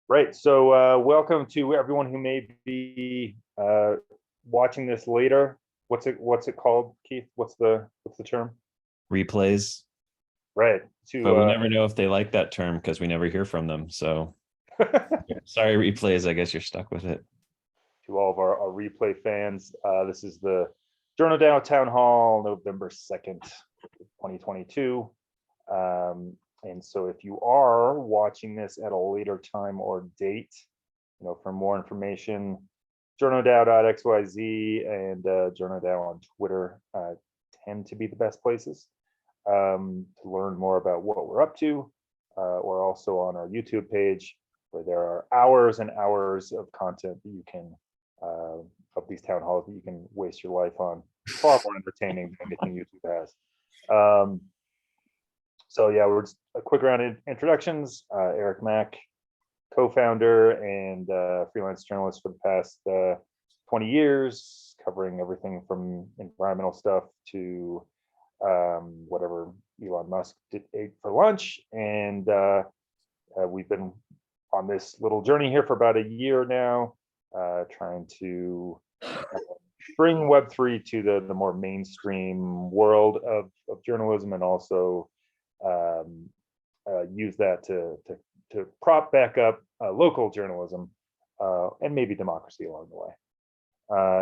Right. So welcome to everyone who may be watching this later. What's it called, Keith? What's the term? Replays. Right. But we never know if they like that term because we never hear from them. So sorry, replays. I guess you're stuck with it. To all of our replay fans, this is the JournoDAO Town Hall, November 2nd, 2022. And so if you are watching this at a later time or date, for more information, JournoDAO.xyz and JournoDAO on Twitter tend to be the best places to learn more about what we're up to. Or also on our YouTube page, where there are hours and hours of content that you can, of these town halls that you can waste your life on. Far more entertaining than anything YouTube has. So yeah, we're just a quick round of introductions. Eric Mack, co-founder and freelance journalist for the past 20 years, covering everything from environmental stuff to whatever Elon Musk ate for lunch. And we've been on this little journey here for about a year now, trying to bring Web3 to the more mainstream world of journalism, and also use that to prop back up local journalism and maybe democracy along the way.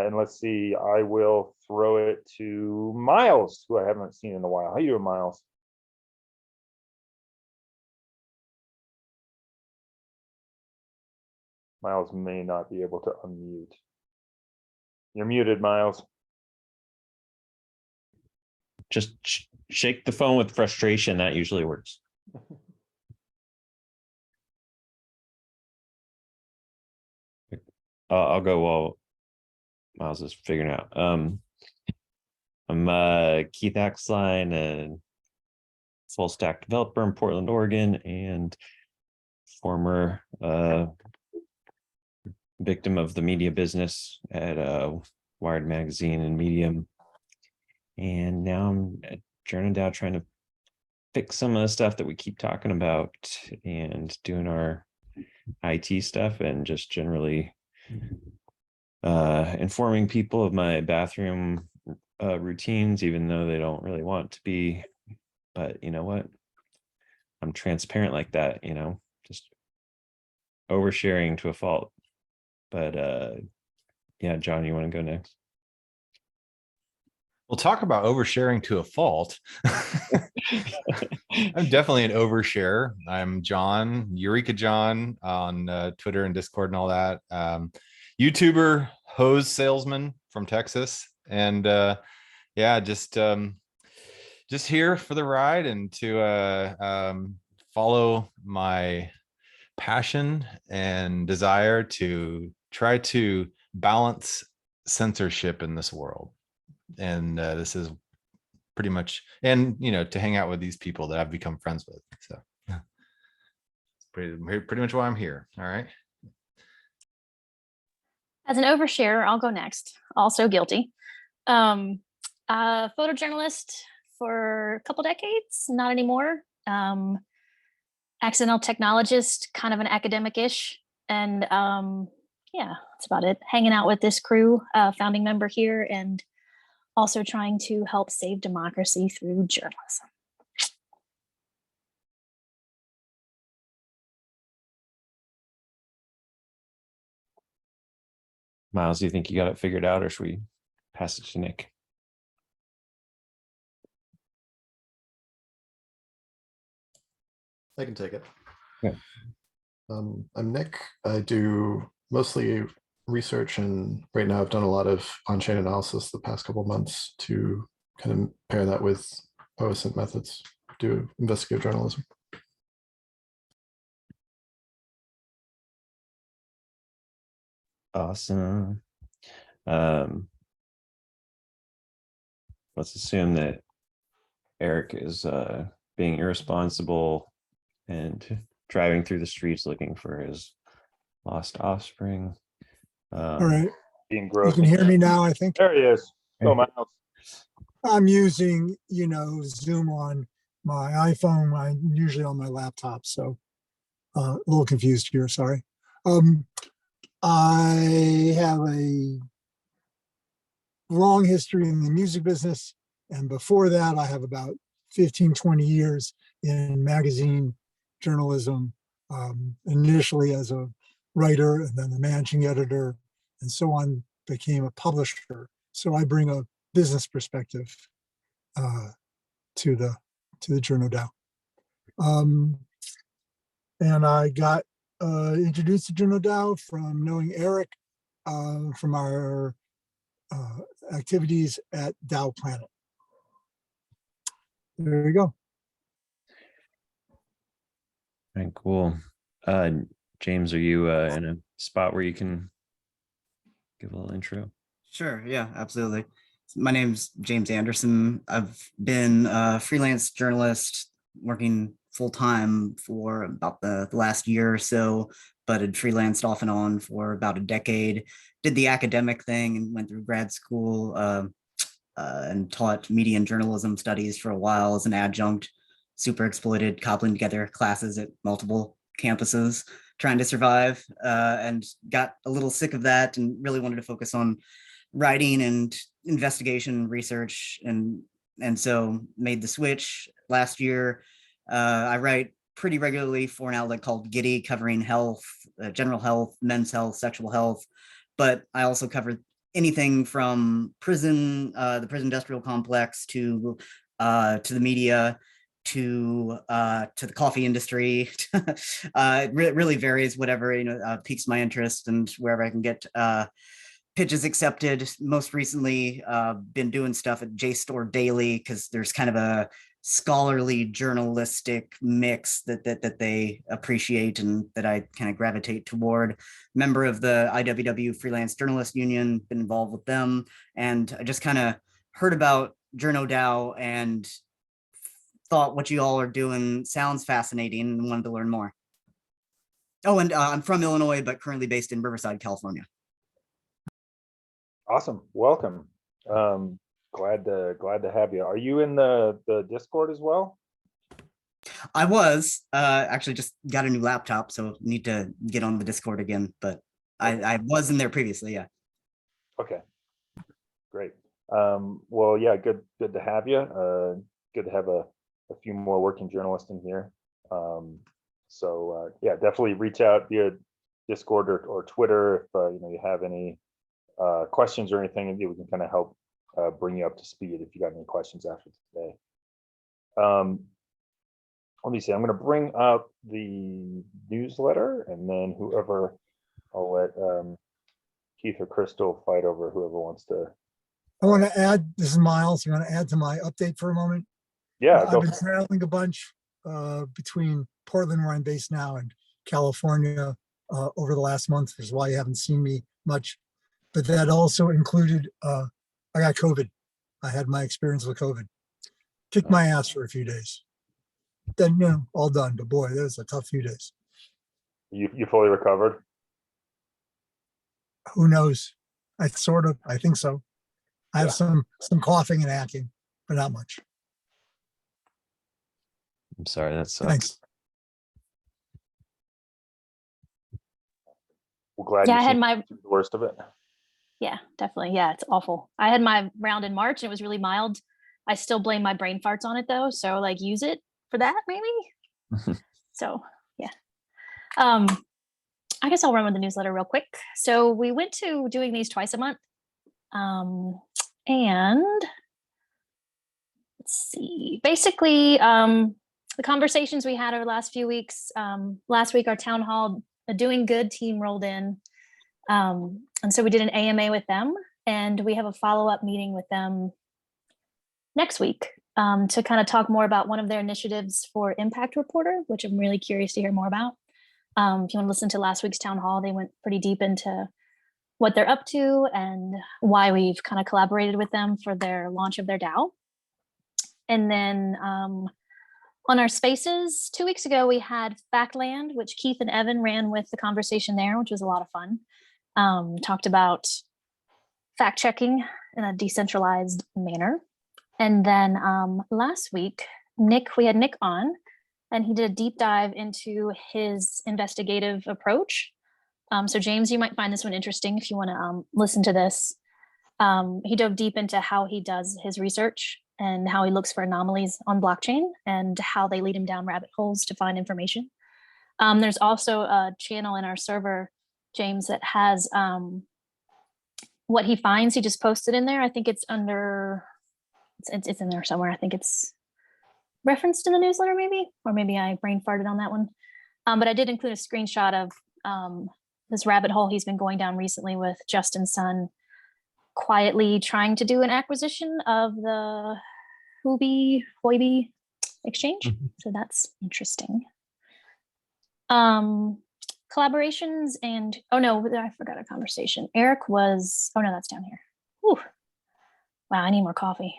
And let's see, I will throw it to Miles, who I haven't seen in a while. How you doing, Miles? Miles may not be able to unmute. You're muted, Miles. Just shake the phone with frustration. That usually works. I'll go while Miles is figuring out. I'm Keith Axline, a full stack developer in Portland, Oregon, and former victim of the media business at Wired Magazine and Medium. And now I'm at JournoDAO trying to fix some of the stuff that we keep talking about and doing our IT stuff, and just generally informing people of my bathroom routines, even though they don't really want to be. But you know what? I'm transparent like that, just oversharing to a fault. But yeah, John, you want to go next? We'll talk about oversharing to a fault. I'm definitely an oversharer. I'm John, Eureka John, on Twitter and Discord and all that. YouTuber, hose salesman from Texas, and yeah, just here for the ride and to follow my passion and desire to try to balance censorship in this world. And this is pretty much, and to hang out with these people that I've become friends with. So yeah, it's pretty much why I'm here. All right. As an oversharer, I'll go next. Also guilty. Photojournalist for a couple decades, not anymore. Accidental technologist, kind of an academic-ish. And yeah, that's about it. Hanging out with this crew, founding member here, and also trying to help save democracy through journalism. Miles, do you think you got it figured out, or should we pass it to Nick? I can take it. Yeah. I'm Nick. I do mostly research, and right now I've done a lot of on-chain analysis the past couple of months to kind of pair that with OSINT methods, do investigative journalism. Awesome. Let's assume that Eric is being irresponsible and driving through the streets looking for his lost offspring. All right. Being gross. You can hear me now, I think. There he is. Go, Miles. I'm using, Zoom on my iPhone. I'm usually on my laptop, so a little confused here, sorry. Um, I have a long history in the music business. And before that, I have about 15, 20 years in magazine journalism, initially as a writer and then a managing editor and so on, became a publisher. So I bring a business perspective to the JournoDAO. And I got introduced to JournoDAO from knowing Eric from our activities at DAO Planet. There you go. Right, cool. James, are you in a spot where you can give a little intro? Sure. Yeah, absolutely. My name's James Anderson. I've been a freelance journalist working full time for about the last year or so, but had freelanced off and on for about a decade. Did the academic thing and went through grad school and taught media and journalism studies for a while as an adjunct. Super exploited, cobbling together classes at multiple campuses, trying to survive, and got a little sick of that and really wanted to focus on writing and investigation and research, and so made the switch last year. I write pretty regularly for an outlet called Giddy, covering health, general health, men's health, sexual health, but I also cover anything from prison, the prison industrial complex, to the media, to the coffee industry. It really varies, whatever piques my interest and wherever I can get pitches accepted. Most recently, been doing stuff at JSTOR Daily because there's kind of a scholarly journalistic mix that they appreciate and that I kind of gravitate toward. Member of the IWW Freelance Journalist Union, been involved with them, and I just kind of heard about JournoDAO and thought what you all are doing sounds fascinating and wanted to learn more. Oh, and I'm from Illinois, but currently based in Riverside, California. Awesome. Welcome. Glad to have you. Are you in the Discord as well? I was actually just got a new laptop, so need to get on the Discord again, but I was in there previously. Yeah. Okay. Great. Well, yeah, good to have you. Good to have a few more working journalists in here. So yeah, definitely reach out via Discord or Twitter if you have any questions or anything, and we can kind of help bring you up to speed if you got any questions after today. Let me see. I'm going to bring up the newsletter, and then whoever, I'll let Keith or Crystal fight over whoever wants to. I want to add, this is Miles. I want to add to my update for a moment. Yeah, I've been traveling a bunch between Portland, where I'm based now, and California over the last month, which is why you haven't seen me much. But that also included, I got COVID. I had my experience with COVID. Kicked my ass for a few days. Then, all done. But boy, that was a tough few days. You fully recovered? Who knows? I think so. I have some coughing and hacking, but not much. I'm sorry, that sucks. Thanks. We're glad Yeah, I you had seen my the worst of it. Yeah, definitely. Yeah, it's awful. I had my round in March and it was really mild. I still blame my brain farts on it though. So like use it for that maybe. So yeah. I guess I'll run with the newsletter real quick. So we went to doing these twice a month. And let's see, basically the conversations we had over the last few weeks, last week, our town hall, a Doing Good team rolled in. And so we did an AMA with them, and we have a follow-up meeting with them next week to kind of talk more about one of their initiatives for Impact Reporter, which I'm really curious to hear more about. If you want to listen to last week's town hall, they went pretty deep into what they're up to and why we've kind of collaborated with them for their launch of their DAO. And then on our spaces 2 weeks ago, we had Factland, which Keith and Evan ran with the conversation there, which was a lot of fun. Talked about fact checking in a decentralized manner. And then last week, we had Nick on, and he did a deep dive into his investigative approach So James, you might find this one interesting if you want to listen to this. He dove deep into how he does his research and how he looks for anomalies on blockchain and how they lead him down rabbit holes to find information. There's also a channel in our server, James, that has what he finds. He just posted in there. I think it's under, it's in there somewhere. I think it's referenced in the newsletter maybe, or maybe I brain farted on that one. But I did include a screenshot of this rabbit hole he's been going down recently with Justin's son, quietly trying to do an acquisition of the Huobi exchange. So that's interesting. Collaborations and, oh no, I forgot a conversation. Eric was, oh no, that's down here. Whew. Wow, I need more coffee.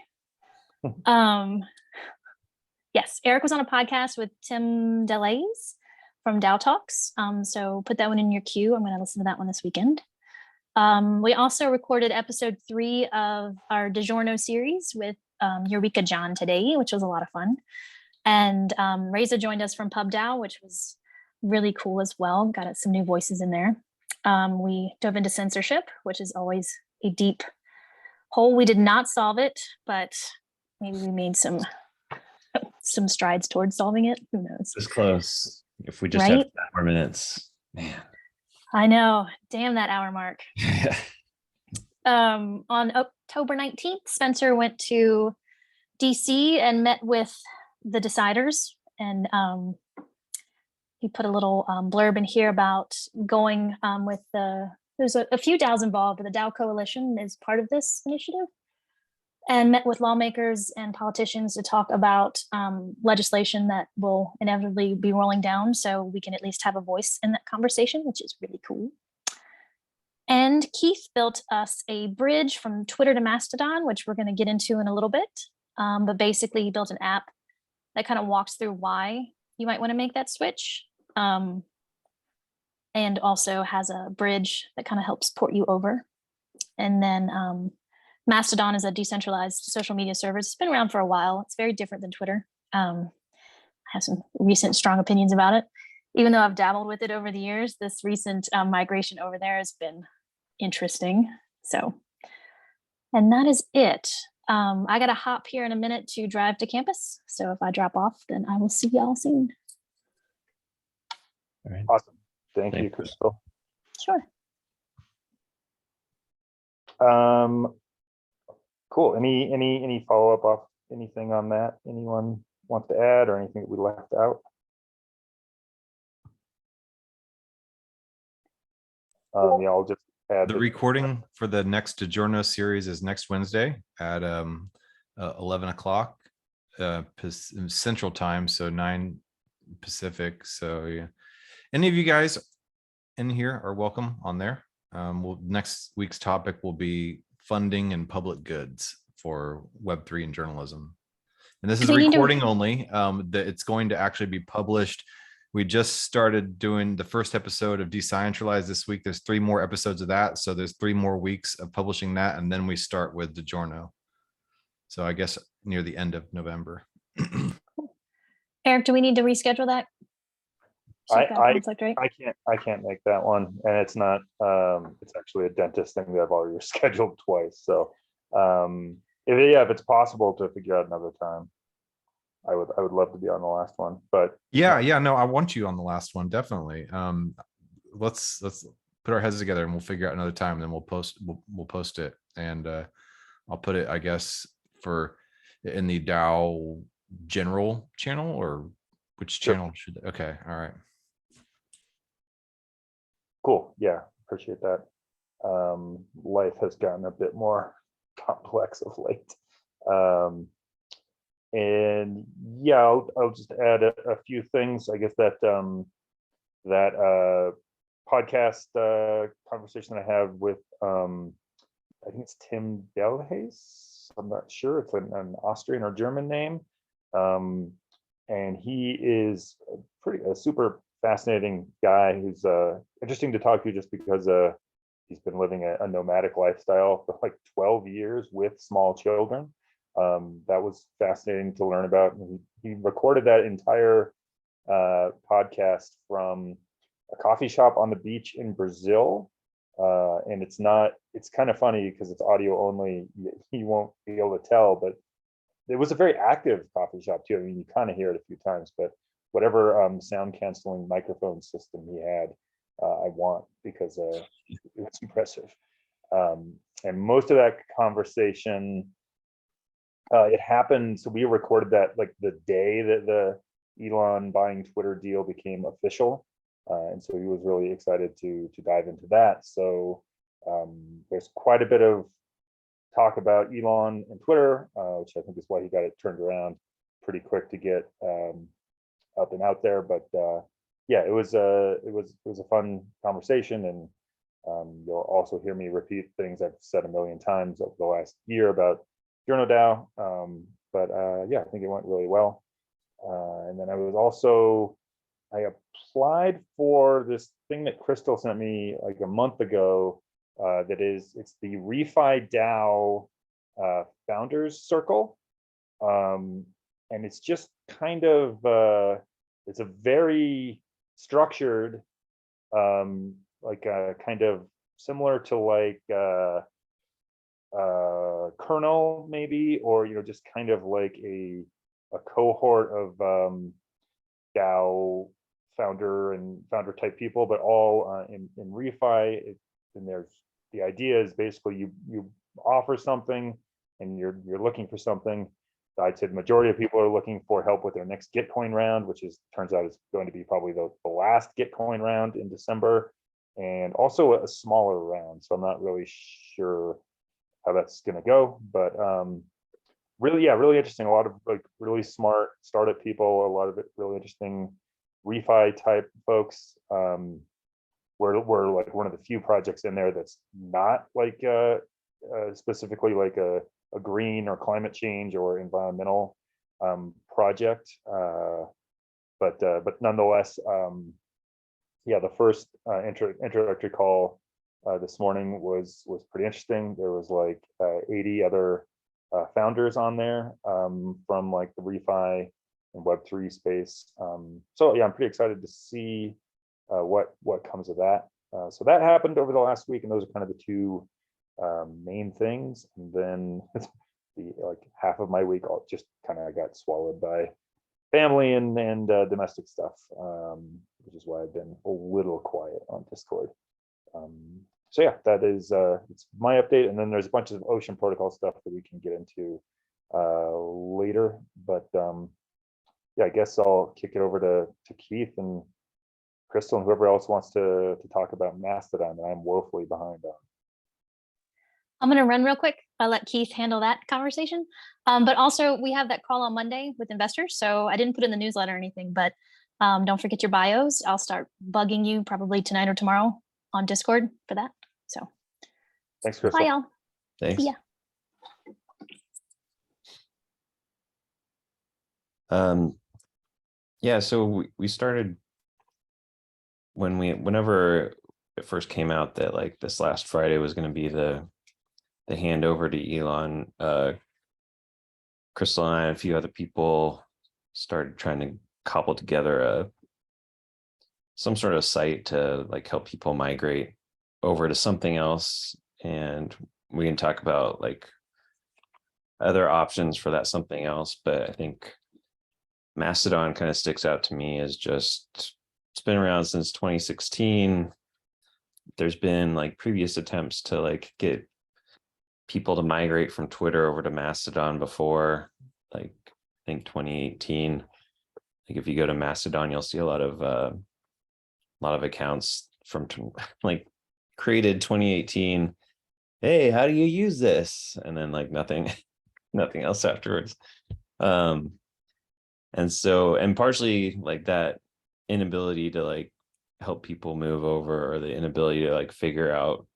Yes, Eric was on a podcast with Tim Delays from DAO Talks. So put that one in your queue. I'm going to listen to that one this weekend. We also recorded episode 3 of our DiGiorno series with Eureka John today, which was a lot of fun. And Reza joined us from PubDAO, which was really cool as well. Got some new voices in there. We dove into censorship, which is always a deep hole. We did not solve it, but maybe we made some strides towards solving it. Who knows? It's close. If we just Right? have 5 more minutes, man. I know. Damn that hour mark. On October 19th, Spencer went to DC and met with the deciders, and he put a little blurb in here about going with there's a few DAOs involved, but the DAO Coalition is part of this initiative, and met with lawmakers and politicians to talk about legislation that will inevitably be rolling down, so we can at least have a voice in that conversation, which is really cool. And Keith built us a bridge from Twitter to Mastodon, which we're going to get into in a little bit. But basically, he built an app that kind of walks through why you might want to make that switch. And also has a bridge that kind of helps port you over. And then Mastodon is a decentralized social media service. It's been around for a while. It's very different than Twitter. I have some recent strong opinions about it. Even though I've dabbled with it over the years, this recent migration over there has been interesting. So, and that is it. I got to hop here in a minute to drive to campus. So if I drop off, then I will see y'all soon. All right. Awesome. Thank you, Thanks. Crystal. Sure. Cool. Any follow-up off anything on that? Anyone wants to add or anything that we left out? Yeah, I'll just add The recording for the next DiGiorno series is next Wednesday at 11 o'clock Central Time, so 9 Pacific. So yeah, any of you guys in here are welcome on there. Next week's topic will be funding and public goods for Web3 and journalism. And this is recording only. It's going to actually be published. We just started doing the first episode of Decentralized this week. There's 3 more episodes of that. So there's 3 more weeks of publishing that. And then we start with DiGiorno. So I guess near the end of November. Eric, do we need to reschedule that? I Conflict, right? I can't make that one, and it's not. It's actually a dentist thing that I've already rescheduled twice. So, if it's possible to figure out another time, I would love to be on the last one. But yeah, no, I want you on the last one, definitely. Let's put our heads together and we'll figure out another time. And then we'll post it, and I'll put it, I guess, in the DAO general channel, or which channel should? Okay, all right. Cool. Yeah, appreciate that. Life has gotten a bit more complex of late. And yeah, I'll just add a few things. I guess that podcast conversation I have with I think it's Tim Delhaes. I'm not sure. It's an Austrian or German name. And he is a super fascinating guy who's interesting to talk to, just because he's been living a nomadic lifestyle for like 12 years with small children. That was fascinating to learn about. And he recorded that entire podcast from a coffee shop on the beach in Brazil. And it's kind of funny because it's audio only. You won't be able to tell, but it was a very active coffee shop too. I mean, you kind of hear it a few times, but whatever sound canceling microphone system he had, I want, because it was impressive. And most of that conversation, it happened. So we recorded that like the day that the Elon buying Twitter deal became official. And so he was really excited to dive into that. So there's quite a bit of talk about Elon and Twitter, which I think is why he got it turned around pretty quick to get up and out there. But yeah, it was a fun conversation, and you'll also hear me repeat things I've said a million times over the last year about JournoDAO. But yeah, I think it went really well. And then I applied for this thing that Crystal sent me like a month ago. It's the Refi DAO Founders Circle. And it's just kind of, it's a very structured, like kind of similar to like Kernel maybe, or, just kind of like a cohort of DAO founder type people, but all in refi. And the idea is basically you offer something and you're looking for something. I'd say the majority of people are looking for help with their next Gitcoin round, which turns out is going to be probably the last Gitcoin round in December, and also a smaller round. So I'm not really sure how that's going to go, but really interesting. A lot of like really smart startup people, a lot of it really interesting refi type folks. We're like one of the few projects in there that's not like specifically like a green or climate change or environmental project, but nonetheless, yeah, the first introductory call this morning was pretty interesting. There was like 80 other founders on there from like the refi and Web3 space. So yeah, I'm pretty excited to see what comes of that. So that happened over the last week, and those are kind of the two main things. And then like half of my week just kind of got swallowed by family and domestic stuff, which is why I've been a little quiet on Discord. So yeah, that is it's my update. And then there's a bunch of Ocean Protocol stuff that we can get into later. But yeah, I guess I'll kick it over to Keith and Crystal and whoever else wants to talk about Mastodon that I'm woefully behind on. I'm going to run real quick. I'll let Keith handle that conversation. But also, we have that call on Monday with investors. So I didn't put in the newsletter or anything, but don't forget your bios. I'll start bugging you probably tonight or tomorrow on Discord for that. So thanks, Crystal. bye, y'all. Thanks. See ya. Yeah, so we started whenever it first came out that like this last Friday was going to be the handover to Elon. Crystal and I and a few other people started trying to cobble together some sort of site to like help people migrate over to something else, and we can talk about like other options for that something else. But I think Mastodon kind of sticks out to me as just, it's been around since 2016. There's been like previous attempts to like get people to migrate from Twitter over to Mastodon before, like I think 2018. Like if you go to Mastodon, you'll see a lot of accounts from like created 2018. Hey, how do you use this? And then like nothing else afterwards. And so, and partially like that inability to like help people move over, or the inability to like figure out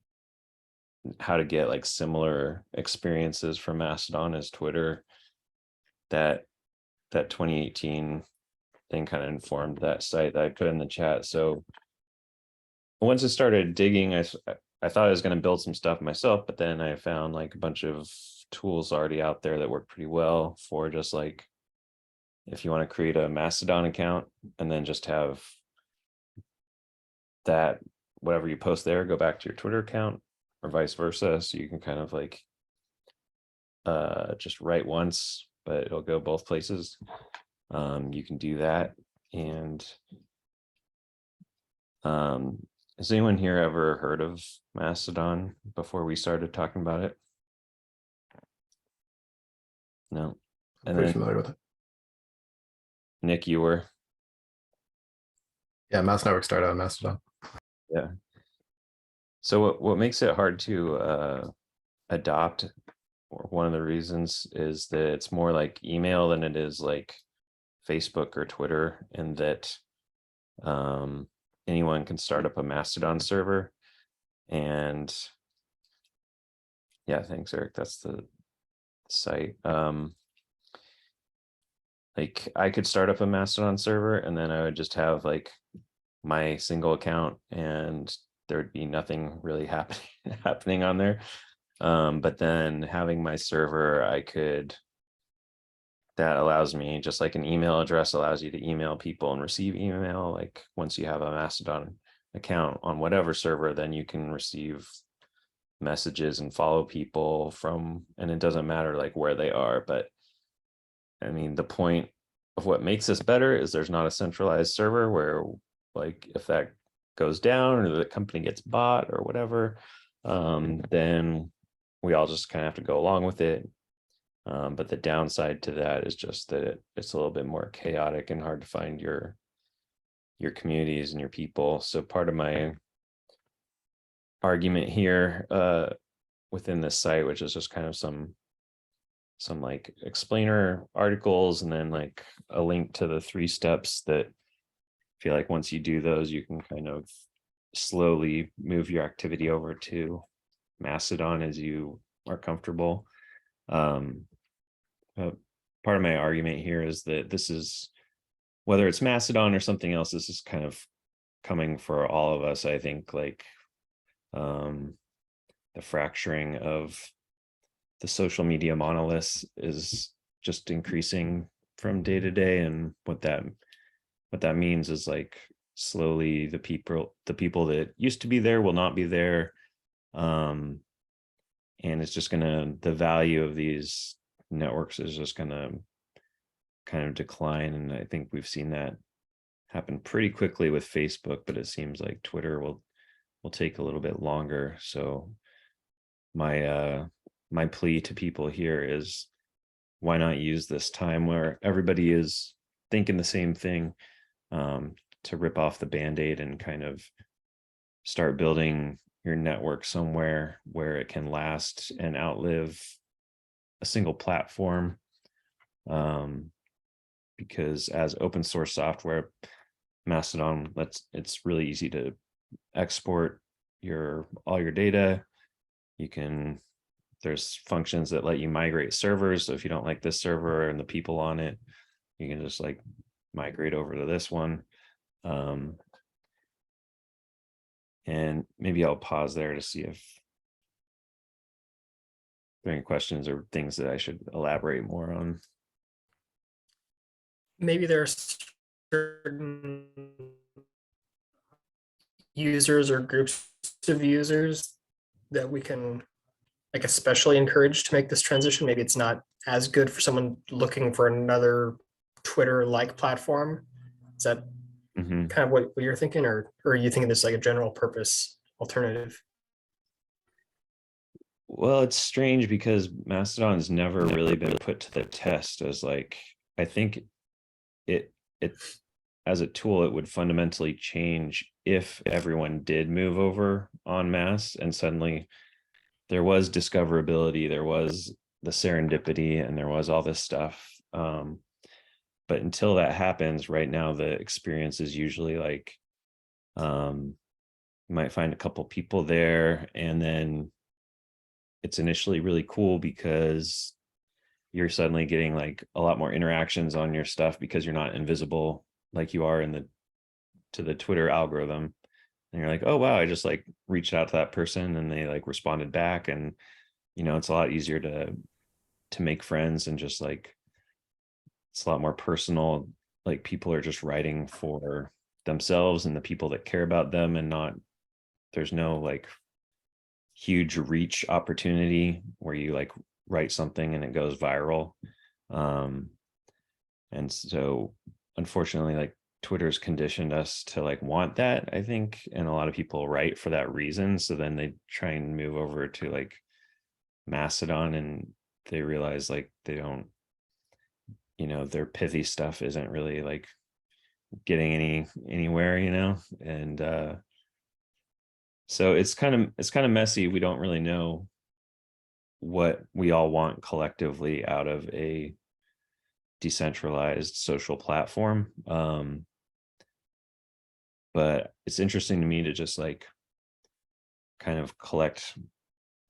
how to get like similar experiences from Mastodon as Twitter, that 2018 thing kind of informed that site that I put in the chat. So once I started digging, I thought I was going to build some stuff myself, but then I found like a bunch of tools already out there that work pretty well for just like, if you want to create a Mastodon account and then just have that whatever you post there go back to your Twitter account or vice versa. So you can kind of like just write once, but it'll go both places. You can do that. And has anyone here ever heard of Mastodon before we started talking about it? No. I'm And pretty then familiar with it. Nick, you were? Yeah, Mass Network started on Mastodon. Yeah. So what makes it hard to adopt, or one of the reasons, is that it's more like email than it is like Facebook or Twitter, and that anyone can start up a Mastodon server. And yeah, thanks, Eric. That's the site. Like I could start up a Mastodon server and then I would just have like my single account and there would be nothing really happening on there. But then having my server, that allows me, just like an email address allows you to email people and receive email. Like once you have a Mastodon account on whatever server, then you can receive messages and follow people from, and it doesn't matter like where they are. But I mean, the point of what makes this better is there's not a centralized server where, like, if that goes down or the company gets bought or whatever, then we all just kind of have to go along with it. But the downside to that is just that it's a little bit more chaotic and hard to find your communities and your people. So part of my argument here within this site, which is just kind of some like explainer articles and then like a link to the 3 steps that I feel like once you do those, you can kind of slowly move your activity over to Mastodon as you are comfortable. Part of my argument here is that this is, whether it's Mastodon or something else, this is kind of coming for all of us. I think like the fracturing of the social media monoliths is just increasing from day to day, and what that means is like slowly the people that used to be there will not be there, and it's just the value of these networks is just gonna kind of decline. And I think we've seen that happen pretty quickly with Facebook, but it seems like Twitter will take a little bit longer. So my plea to people here is, why not use this time where everybody is thinking the same thing, to rip off the Band-Aid and kind of start building your network somewhere where it can last and outlive a single platform. Because as open source software, Mastodon it's really easy to export all your data. There's functions that let you migrate servers. So if you don't like this server and the people on it, you can just like migrate over to this one. And maybe I'll pause there to see if there are any questions or things that I should elaborate more on. Maybe there are certain users or groups of users that we can like especially encourage to make this transition. Maybe it's not as good for someone looking for another Twitter-like platform. Is that kind of what you're thinking, or are you thinking this like a general purpose alternative? Well, it's strange because Mastodon has never really been put to the test as like, I think it as a tool, it would fundamentally change if everyone did move over en masse and suddenly there was discoverability, there was the serendipity, and there was all this stuff. But until that happens, right now, the experience is usually like, you might find a couple people there, and then it's initially really cool because you're suddenly getting like a lot more interactions on your stuff because you're not invisible like you are to the Twitter algorithm. And you're like, oh wow, I just like reached out to that person and they like responded back. And it's a lot easier to make friends, and just like it's a lot more personal. Like people are just writing for themselves and the people that care about them, and not, there's no like huge reach opportunity where you like write something and it goes viral. And so unfortunately, like Twitter's conditioned us to like want that, I think, and a lot of people write for that reason. So then they try and move over to like Mastodon, and they realize like they don't, you know, their pithy stuff isn't really like getting anywhere, you know. And so it's kind of messy. We don't really know what we all want collectively out of a decentralized social platform. But it's interesting to me to just like kind of collect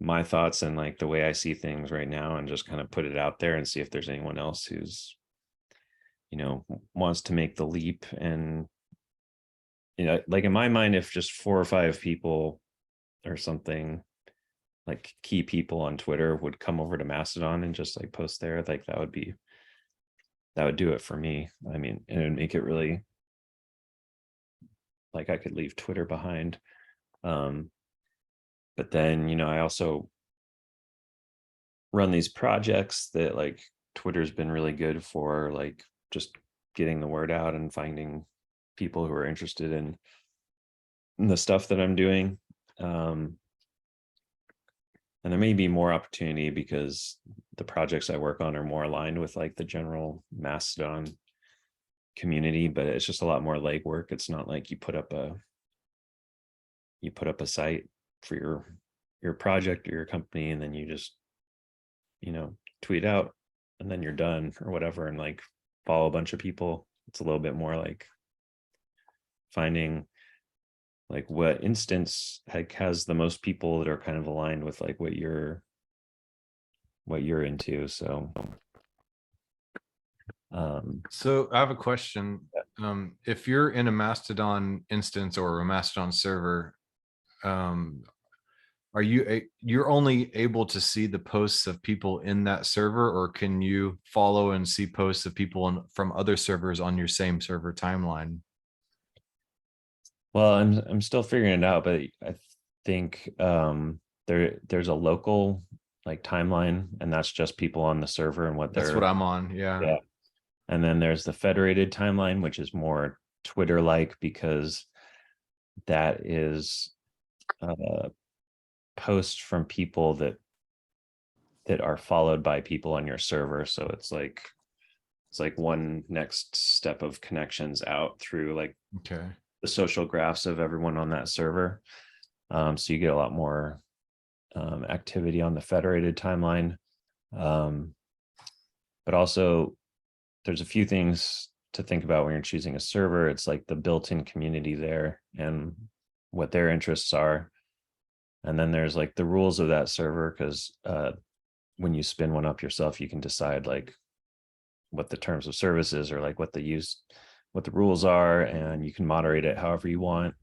my thoughts and like the way I see things right now, and just kind of put it out there and see if there's anyone else who's, you know, wants to make the leap. And, you know, like in my mind, if just 4 or 5 people or something, like key people on Twitter, would come over to Mastodon and just like post there, like that would do it for me. I mean, and it would make it really like I could leave Twitter behind. But then, you know, I also run these projects that like Twitter's been really good for, like just getting the word out and finding people who are interested in the stuff that I'm doing. And there may be more opportunity because the projects I work on are more aligned with like the general Mastodon community, but it's just a lot more legwork. It's not like you put up a site for your project or your company, and then you just, you know, tweet out and then you're done or whatever, and like follow a bunch of people. It's a little bit more like finding like what instance has the most people that are kind of aligned with like what you're into. So So I have a question. If you're in a Mastodon instance or a Mastodon server, are you're only able to see the posts of people in that server, or can you follow and see posts of people from other servers on your same server timeline? well, I'm still figuring it out, but I think there's a local like timeline, and that's just people on the server and what That's they're what I'm on. Yeah. And then there's the federated timeline, which is more Twitter-like, because that is posts from people that are followed by people on your server. So it's like one next step of connections out through like Okay. the social graphs of everyone on that server. So you get a lot more activity on the federated timeline. But also there's a few things to think about when you're choosing a server. It's like the built-in community there and what their interests are. And then there's like the rules of that server, because when you spin one up yourself, you can decide like what the terms of service is, or like what the rules are, and you can moderate it however you want.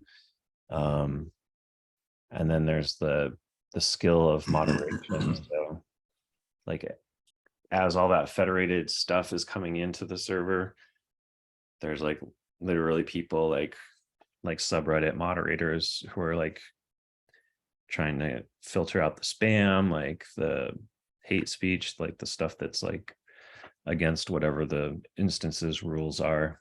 And then there's the skill of moderation. So like as all that federated stuff is coming into the server, there's like literally people like subreddit moderators who are like trying to filter out the spam, like the hate speech, like the stuff that's like against whatever the instances rules are.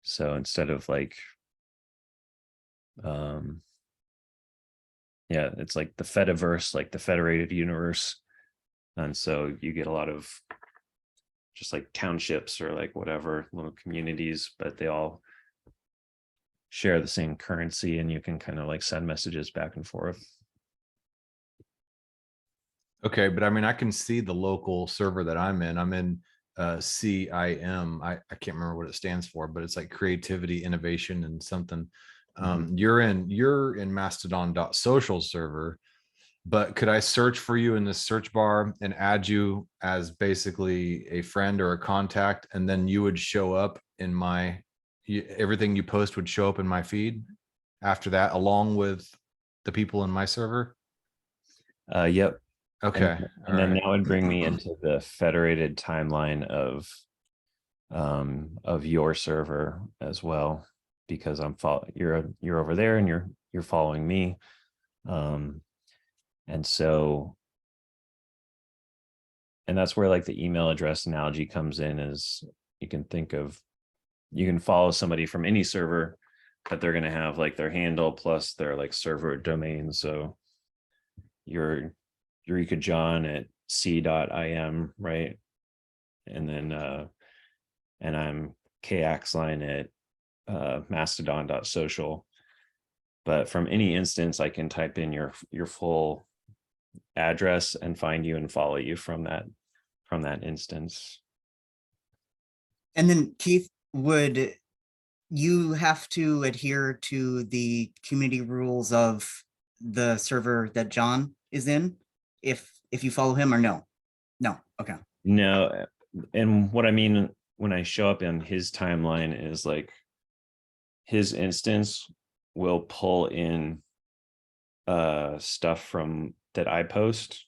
So instead of like yeah, it's like the Fediverse, like the federated universe. And so you get a lot of just like townships or like whatever little communities, but they all share the same currency, and you can kind of like send messages back and forth. Okay, but I mean, I can see the local server that I'm in. I'm in CIM. I can't remember what it stands for, but it's like creativity, innovation, and something. You're in Mastodon.social server, but could I search for you in the search bar and add you as basically a friend or a contact, and then you would show up in my everything you post would show up in my feed after that, along with the people in my server? Yep. Okay. And then that would bring me into the federated timeline of of your server as well, because you're over there and you're following me. And so, and that's where like the email address analogy comes in, is you can follow somebody from any server, but they're going to have like their handle plus their like server domain. So you're Eureka John at c.im, right? And then and I'm kaxline at mastodon.social. But from any instance, I can type in your full address and find you and follow you from that instance. And then Keith, would you have to adhere to the community rules of the server that John is in if you follow him, or no? No. Okay. No, and what I mean when I show up in his timeline is like his instance will pull in stuff from that I post,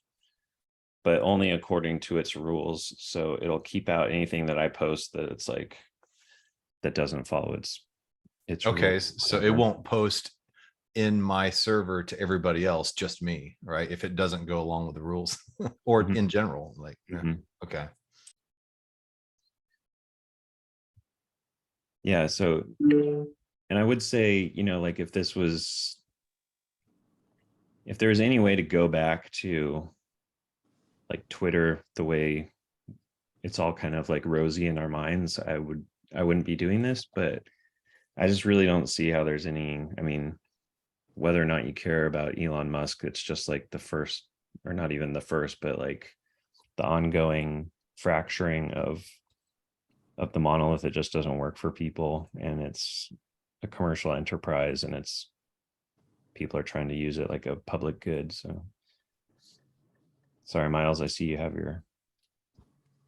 but only according to its rules. So it'll keep out anything that I post that it's like that doesn't follow its Okay, rules. so it won't post in my server to everybody else, just me, right? If it doesn't go along with the rules or Mhm. in general, like, Mhm. okay. Yeah, so, and I would say, like if there was any way to go back to like Twitter the way it's all kind of like rosy in our minds, I wouldn't be doing this, but I just really don't see how there's any, I mean, whether or not you care about Elon Musk, it's just like the first, or not even the first, but like the ongoing fracturing of the monolith. It just doesn't work for people, and it's a commercial enterprise, and people are trying to use it like a public good. So sorry, Miles, I see you have your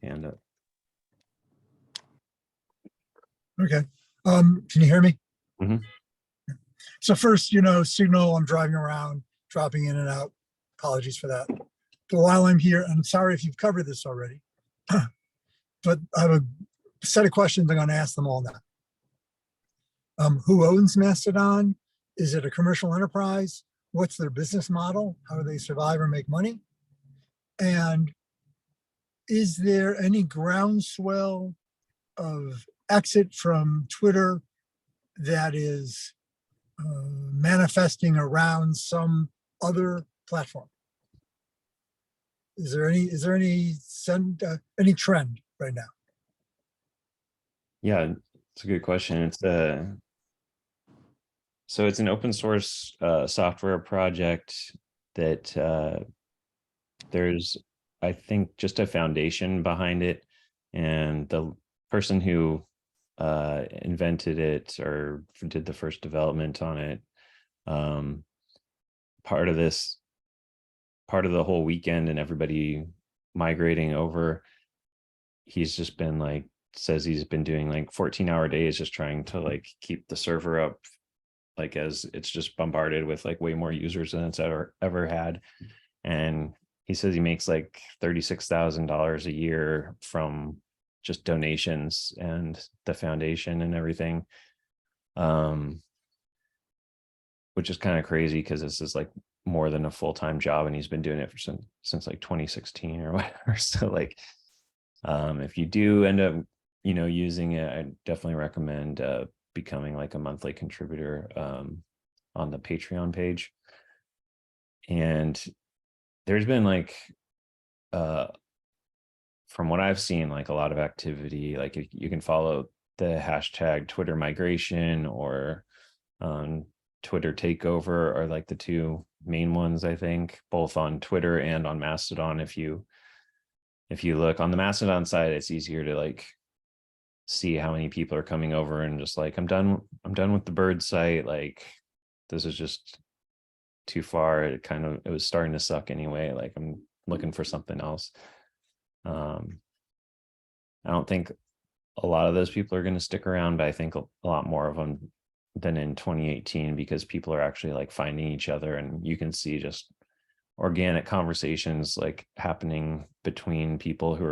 hand up. Okay. Can you hear me? Mhm. So first, signal, I'm driving around, dropping in and out. Apologies for that. But while I'm here, I'm sorry if you've covered this already, but I have a set of questions. I'm going to ask them all now. Who owns Mastodon? Is it a commercial enterprise? What's their business model? How do they survive or make money? And is there any groundswell of exit from Twitter that is manifesting around some other platform? Is there any trend right now? Yeah, it's a good question. So it's an open source software project that there's, I think, just a foundation behind it, and the person who invented it or did the first development on it, part of the whole weekend and everybody migrating over, he's just been like, says he's been doing like 14-hour days just trying to like keep the server up, like as it's just bombarded with like way more users than it's ever had. And he says he makes like $36,000 a year from just donations and the foundation and everything, which is kind of crazy because this is like more than a full-time job, and he's been doing it since like 2016 or whatever. So like if you do end up using it, I definitely recommend becoming like a monthly contributor on the Patreon page. And there's been like from what I've seen, like a lot of activity. Like you can follow the hashtag Twitter migration or Twitter takeover are like the two main ones, I think, both on Twitter and on Mastodon. If you look on the Mastodon side, it's easier to like see how many people are coming over and just like, I'm done with the bird site. Like this is just too far. It was starting to suck anyway. Like I'm looking for something else. I don't think a lot of those people are going to stick around, but I think a lot more of them than in 2018, because people are actually like finding each other, and you can see just organic conversations like happening between people who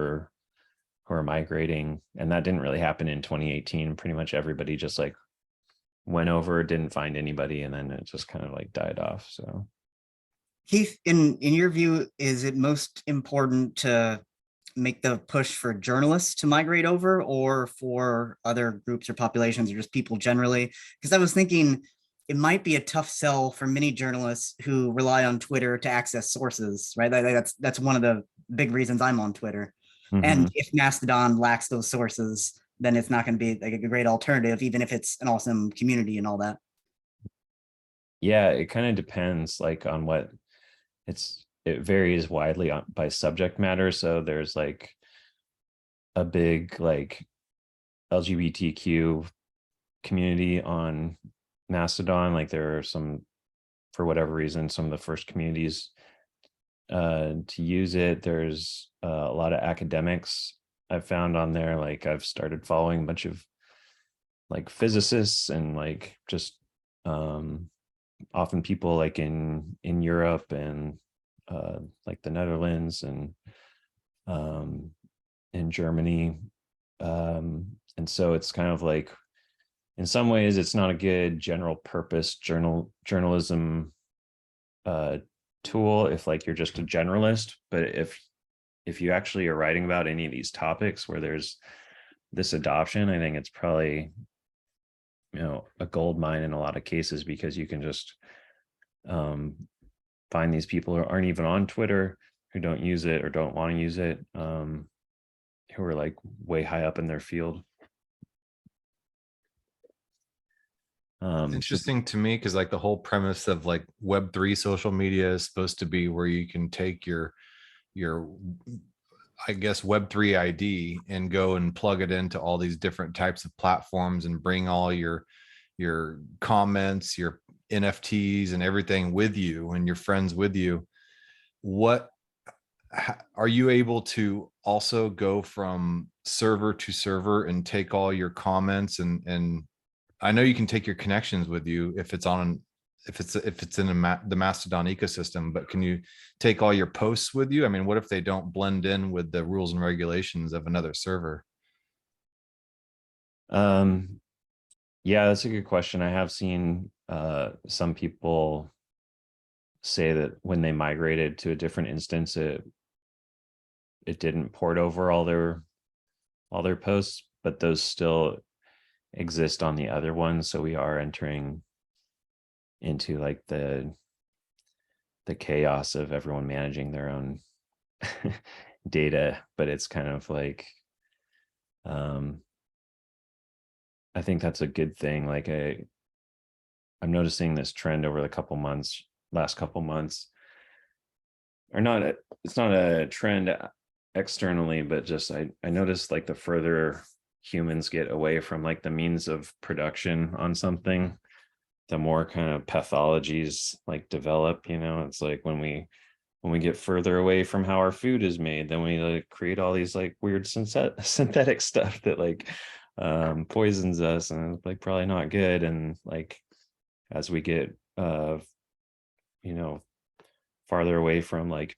who are migrating, and that didn't really happen in 2018. Pretty much everybody just like went over, didn't find anybody, and then it just kind of like died off. So Keith, in your view, is it most important to make the push for journalists to migrate over, or for other groups or populations, or just people generally? Because I was thinking it might be a tough sell for many journalists who rely on Twitter to access sources, right? That's one of the big reasons I'm on Twitter. And if Mastodon lacks those sources, then it's not going to be like a great alternative, even if it's an awesome community and all that. yeah, it kind of depends like on what it varies widely by subject matter. So there's like a big like LGBTQ community on Mastodon. Like there are some, for whatever reason, some of the first communities to use it. There's a lot of academics I've found on there. Like I've started following a bunch of like physicists and like just often people like in Europe and like the Netherlands and in Germany. And so it's kind of like, in some ways, it's not a good general purpose journalism tool if like you're just a generalist. But if you actually are writing about any of these topics where there's this adoption, I think it's probably, you know, a gold mine in a lot of cases, because you can just find these people who aren't even on Twitter, who don't use it or don't want to use it, who are like way high up in their field. It's interesting to me because like the whole premise of like Web3 social media is supposed to be where you can take your I guess Web3 ID and go and plug it into all these different types of platforms and bring all your comments, your NFTs and everything with you and your friends with you. What are you able to also go from server to server and take all your comments and I know you can take your connections with you if it's on, if it's in the Mastodon ecosystem, but can you take all your posts with you? I mean, what if they don't blend in with the rules and regulations of another server? Yeah, that's a good question. I have seen some people say that when they migrated to a different instance, it didn't port over all their posts, but those still exist on the other ones. So we are entering into like the chaos of everyone managing their own data, but it's kind of like I think that's a good thing. Like I'm noticing this trend over the last couple months, or not, it's not a trend externally, but just I noticed like the further humans get away from like the means of production on something, the more kind of pathologies like develop. You know, it's like when we get further away from how our food is made, then we like create all these like weird synthetic stuff that like poisons us, and it's like probably not good. And like as we get you know, farther away from like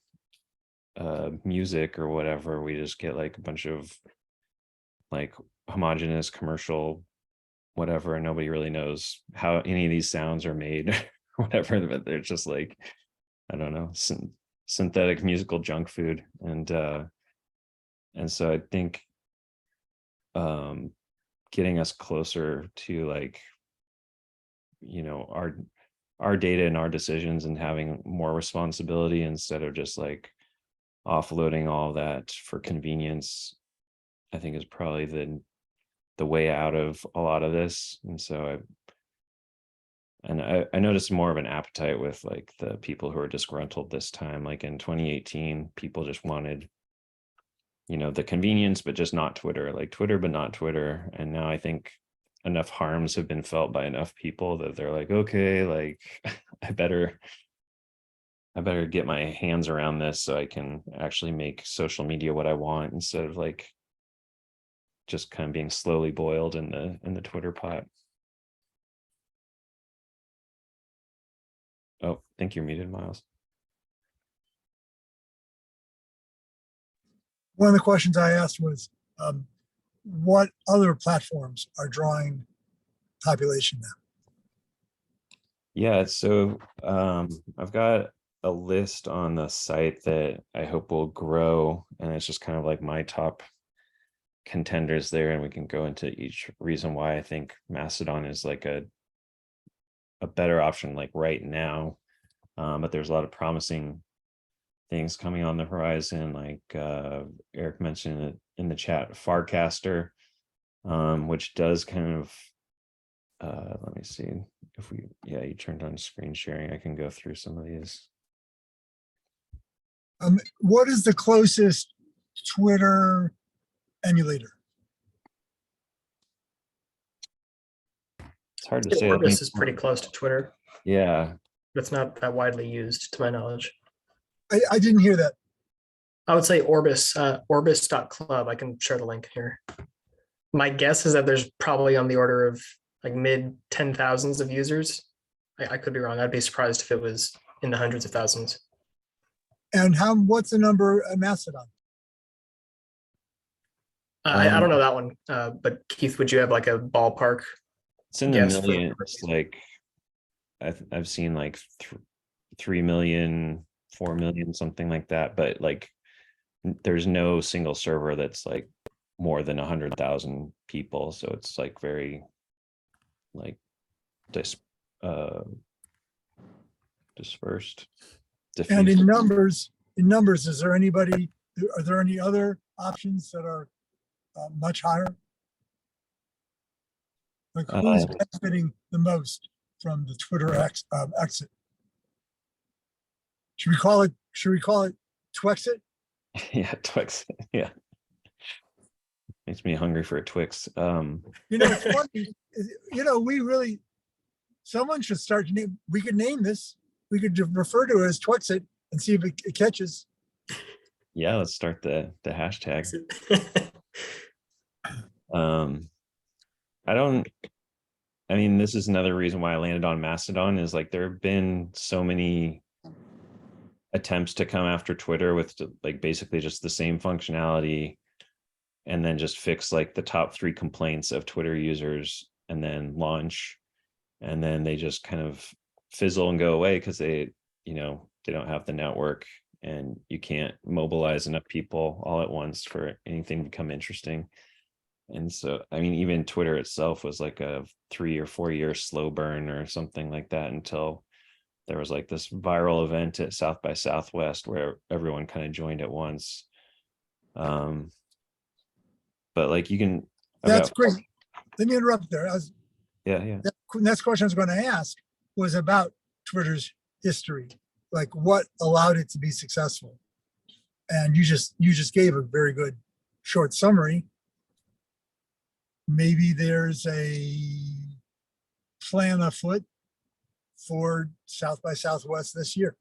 music or whatever, we just get like a bunch of like homogenous commercial whatever, and nobody really knows how any of these sounds are made or whatever, but they're just like, I don't know, synthetic musical junk food. And so I think getting us closer to like, you know, our data and our decisions, and having more responsibility instead of just like offloading all that for convenience, I think is probably the way out of a lot of this. And so I noticed more of an appetite with like the people who are disgruntled this time. Like in 2018, people just wanted, you know, the convenience, but just not Twitter, like Twitter, but not Twitter. And now I think enough harms have been felt by enough people that they're like, okay, like I better get my hands around this so I can actually make social media what I want, instead of like just kind of being slowly boiled in the Twitter pot. Oh, I think you're muted, Miles. One of the questions I asked was, What other platforms are drawing population now? Yeah, so I've got a list on the site that I hope will grow, and it's just kind of like my top contenders there, and we can go into each reason why I think Mastodon is like a better option like right now. But there's a lot of promising things coming on the horizon, like Eric mentioned it in the chat, Farcaster, which does kind of let me see if we, yeah, you turned on screen sharing. I can go through some of these. What is the closest Twitter emulator? It's hard to say. Orbis is pretty close to Twitter, Yeah, but it's not that widely used to my knowledge. I didn't hear that. I would say Orbis, orbis.club. I can share the link here. My guess is that there's probably on the order of like mid 10,000s of users. I could be wrong. I'd be surprised if it was in the hundreds of thousands. And what's the number at Mastodon? I don't know that one, but Keith, would you have like a ballpark? it's in the Yes, for- millions. Like I've seen like 3 million, 4 million, something like that. But like, there's no single server that's like more than 100,000 people. So it's like very like dispersed. And diffuse. in numbers, is there anybody? Are there any other options that are much higher? Like who's benefiting the most from the Twitter exit? Should we call it Twexit? Yeah, Twix. Yeah. Makes me hungry for a Twix. You know, it's funny. You know, someone should start to name. We could name this. We could refer to it as Twexit and see if it catches. Yeah, let's start the hashtag. I mean, this is another reason why I landed on Mastodon, is like there have been so many attempts to come after Twitter with like basically just the same functionality, and then just fix like the top 3 complaints of Twitter users and then launch, and then they just kind of fizzle and go away because they don't have the network, and you can't mobilize enough people all at once for anything to become interesting. And so, I mean, even Twitter itself was like a 3 or 4 year slow burn or something like that, until there was like this viral event at South by Southwest where everyone kind of joined at once. But like you can. That's great. Let me interrupt there. Yeah. The next question I was going to ask was about Twitter's history, like what allowed it to be successful. And you just gave a very good short summary. Maybe there's a plan afoot for South by Southwest this year.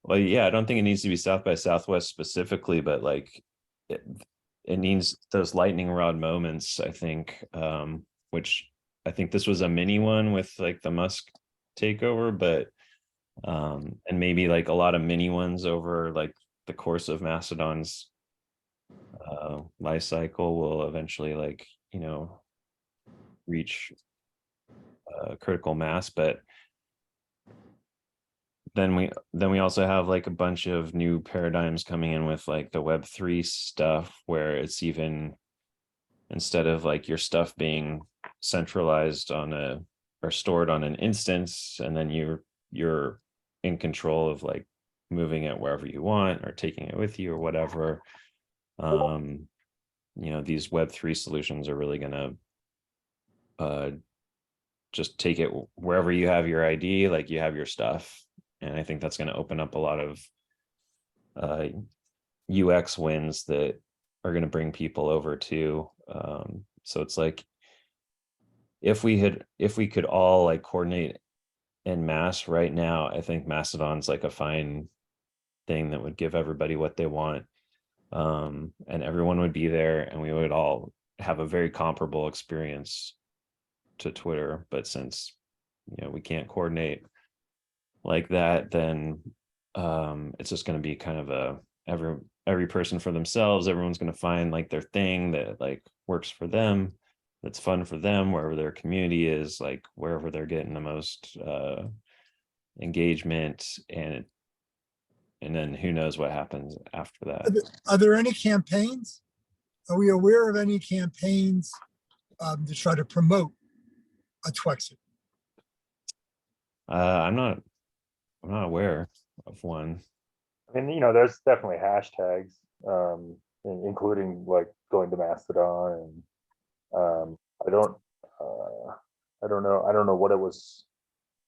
Well, yeah, I don't think it needs to be South by Southwest specifically, but like it needs those lightning rod moments, I think, which I think this was a mini one with like the Musk takeover, but and maybe like a lot of mini ones over like the course of Mastodon's life cycle will eventually like, reach critical mass. But then we also have like a bunch of new paradigms coming in with like the Web3 stuff, where it's even, instead of like your stuff being centralized or stored on an instance, and then you're in control of like moving it wherever you want or taking it with you or whatever. These Web3 solutions are really going to just take it wherever you have your ID, like you have your stuff. And I think that's going to open up a lot of UX wins that are going to bring people over too. So it's like, if we could all like coordinate en masse right now, I think Mastodon's like a fine thing that would give everybody what they want. And everyone would be there, and we would all have a very comparable experience to Twitter. But since we can't coordinate like that, then it's just going to be kind of every person for themselves. Everyone's going to find like their thing that like works for them, that's fun for them, wherever their community is, like wherever they're getting the most engagement, and then who knows what happens after that. Are there any campaigns? Are we aware of any campaigns to try to promote a Twexit? I'm not aware of one. I mean, there's definitely hashtags, including like going to Mastodon, and I don't know what it was.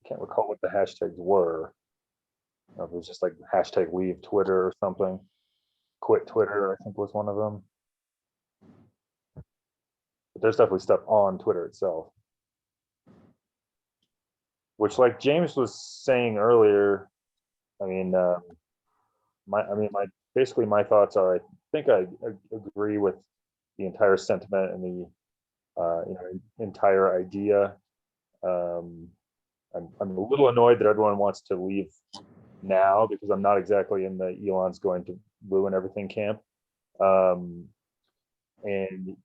Can't recall what the hashtags were. It was just like hashtag leave Twitter or something. Quit Twitter, I think, was one of them. But there's definitely stuff on Twitter itself. Which, like James was saying earlier, I mean, basically my thoughts are, I think I agree with the entire sentiment and the entire idea. I'm a little annoyed that everyone wants to leave now, because I'm not exactly in the Elon's going to ruin everything camp. And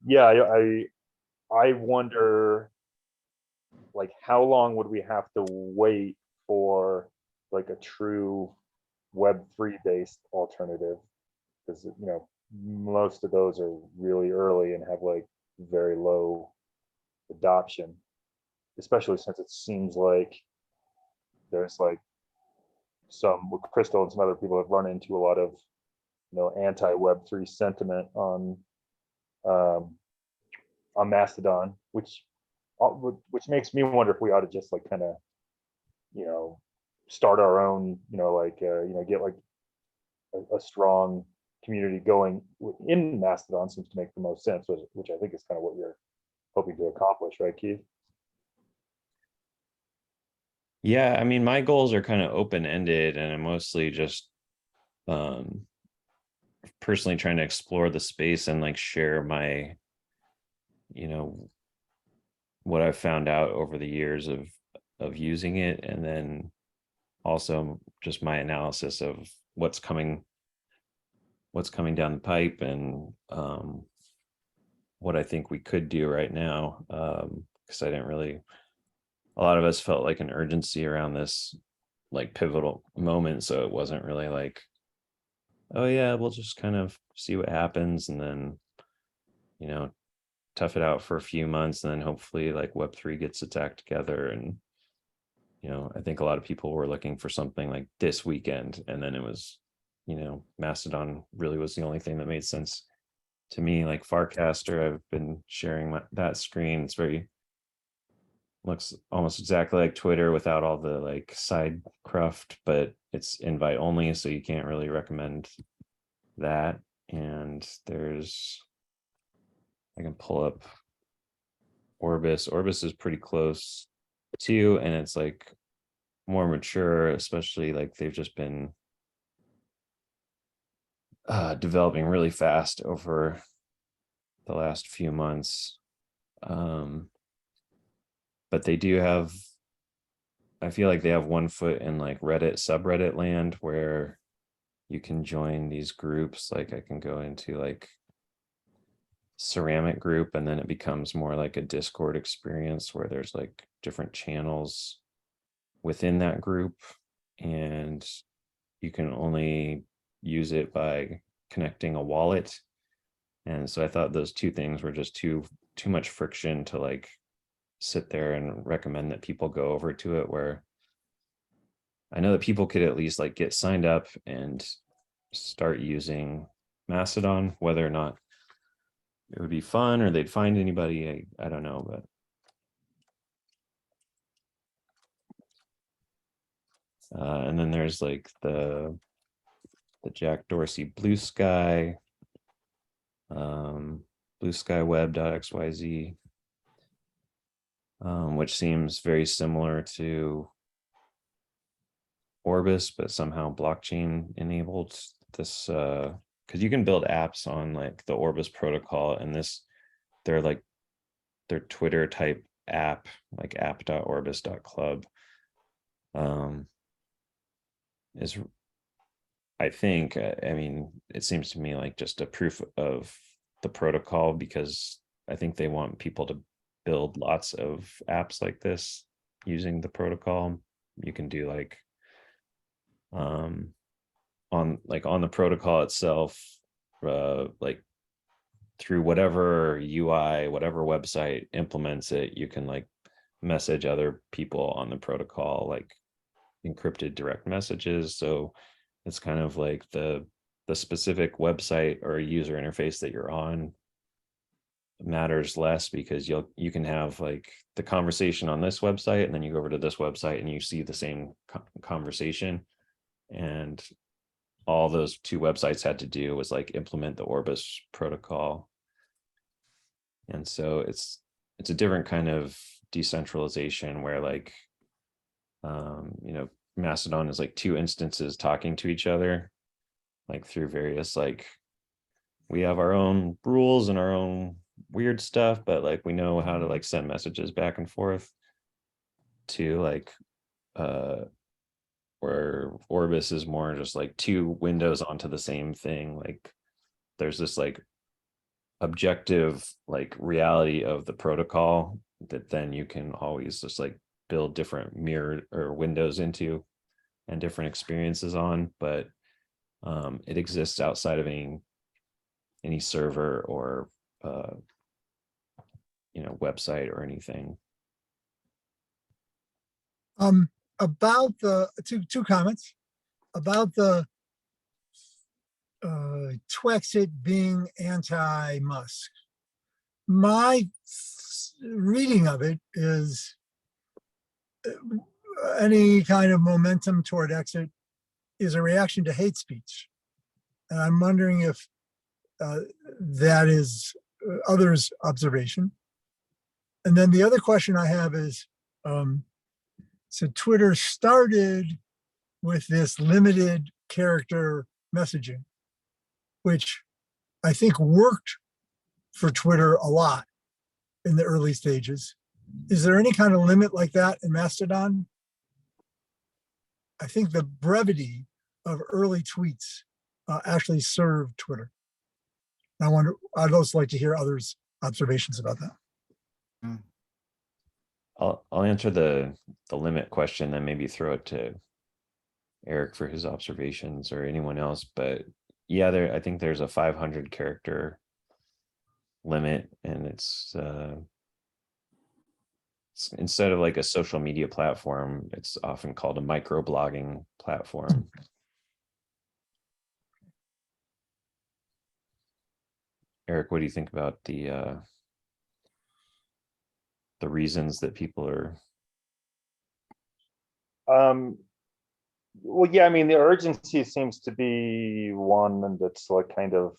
yeah, I wonder, like, how long would we have to wait for like a true Web3 based alternative? Because most of those are really early and have like very low adoption, especially since it seems like there's like some, with Crystal and some other people, have run into a lot of anti Web3 sentiment on Mastodon, which makes me wonder if we ought to just like kind of start our own, get like a strong community going in Mastodon. Seems to make the most sense, which I think is kind of what you're hoping to accomplish, right, Keith? Yeah, I mean, my goals are kind of open-ended, and I'm mostly just personally trying to explore the space and like share my, what I've found out over the years of using it, and then also just my analysis of what's coming down the pipe, and what I think we could do right now. Because a lot of us felt like an urgency around this like pivotal moment, so it wasn't really like, oh yeah, we'll just kind of see what happens, and then tough it out for a few months, and then hopefully like Web3 gets its act together. And I think a lot of people were looking for something like this weekend, and then it was Mastodon really was the only thing that made sense to me. Like Farcaster, I've been sharing that screen. It's looks almost exactly like Twitter without all the like side cruft, but it's invite only, so you can't really recommend that. And I can pull up Orbis. Orbis is pretty close too, and it's like more mature, especially like they've just been developing really fast over the last few months. But they do have, I feel like they have one foot in like Reddit subreddit land, where you can join these groups. Like I can go into like ceramic group, and then it becomes more like a Discord experience where there's like different channels within that group, and you can only use it by connecting a wallet. And so I thought those two things were just too much friction to like sit there and recommend that people go over to it, where I know that people could at least like get signed up and start using Mastodon. Whether or not it would be fun or they'd find anybody, I don't know. But and then there's like the Jack Dorsey Blue Sky, blueskyweb.xyz, which seems very similar to Orbis, but somehow blockchain enabled. This because you can build apps on like the Orbis protocol, and they're like their Twitter type app, like app.orbis.club, is I think, I mean, it seems to me like just a proof of the protocol, because I think they want people to build lots of apps like this using the protocol. You can do like on the protocol itself, like through whatever UI, whatever website implements it, you can like message other people on the protocol, like encrypted direct messages. So it's kind of like the specific website or user interface that you're on matters less, because you can have like the conversation on this website, and then you go over to this website and you see the same conversation, and all those two websites had to do was like implement the Orbis protocol. And so it's a different kind of decentralization where like Mastodon is like two instances talking to each other, like through various, like, we have our own rules and our own weird stuff, but like we know how to like send messages back and forth, to like where Orbis is more just like two windows onto the same thing. Like there's this like objective like reality of the protocol that then you can always just like build different mirror or windows into and different experiences on, but it exists outside of any server or website or anything. About the two comments about the Twexit being anti-Musk. My reading of it is any kind of momentum toward exit is a reaction to hate speech. And I'm wondering if that is others' observation. And then the other question I have is, so Twitter started with this limited character messaging, which I think worked for Twitter a lot in the early stages. Is there any kind of limit like that in Mastodon? I think the brevity of early tweets actually served Twitter. I'd also like to hear others' observations about that. I'll answer the limit question, then maybe throw it to Eric for his observations, or anyone else. But yeah, I think there's a 500 character limit, and it's instead of like a social media platform, it's often called a microblogging platform. Eric, what do you think about the reasons that people are? Well, yeah, I mean, the urgency seems to be one that's like kind of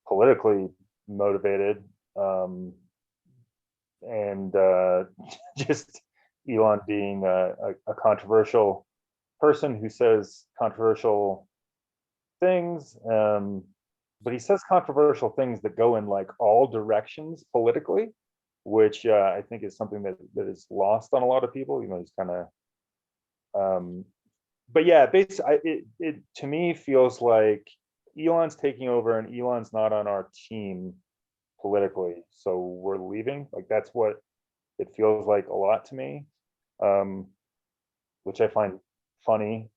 politically motivated, and just Elon being a controversial person who says controversial things, but he says controversial things that go in like all directions politically, which I think is something that is lost on a lot of people. He's kind of, but yeah, basically, it to me feels like Elon's taking over, and Elon's not on our team politically, so we're leaving. Like that's what it feels like a lot to me, which I find funny,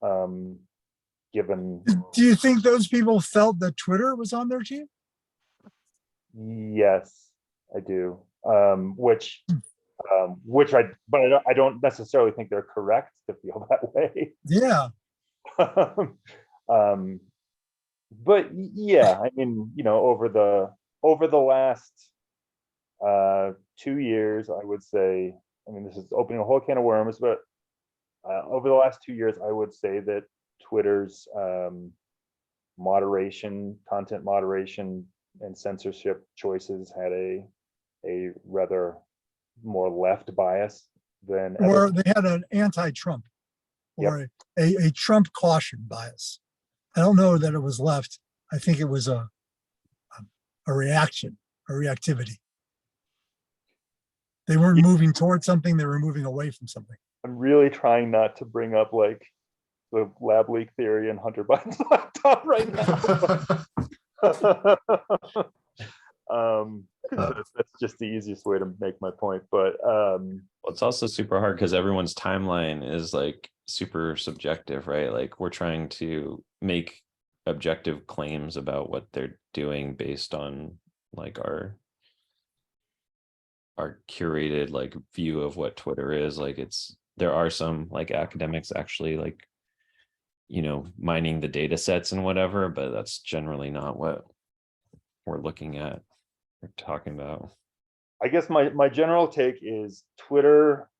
given. Do you think those people felt that Twitter was on their team? Yes, I do. But I don't necessarily think they're correct to feel that way. Yeah. But yeah, I mean, over the last 2 years, I would say, I mean, this is opening a whole can of worms, but over the last 2 years, I would say that Twitter's content moderation and censorship choices had a rather more left bias than Or they had an anti-Trump or a Trump caution bias. I don't know that it was left. I think it was a reaction, a reactivity. They weren't moving towards something, they were moving away from something. I'm really trying not to bring up like the lab leak theory in Hunter Biden's laptop right now. That's just the easiest way to make my point. But Well, it's also super hard because everyone's timeline is like super subjective, right? Like we're trying to make objective claims about what they're doing based on like our curated like view of what Twitter is. Like there are some like academics actually like, you know, mining the data sets and whatever, but that's generally not what we're looking at or talking about. I guess my general take is Twitter,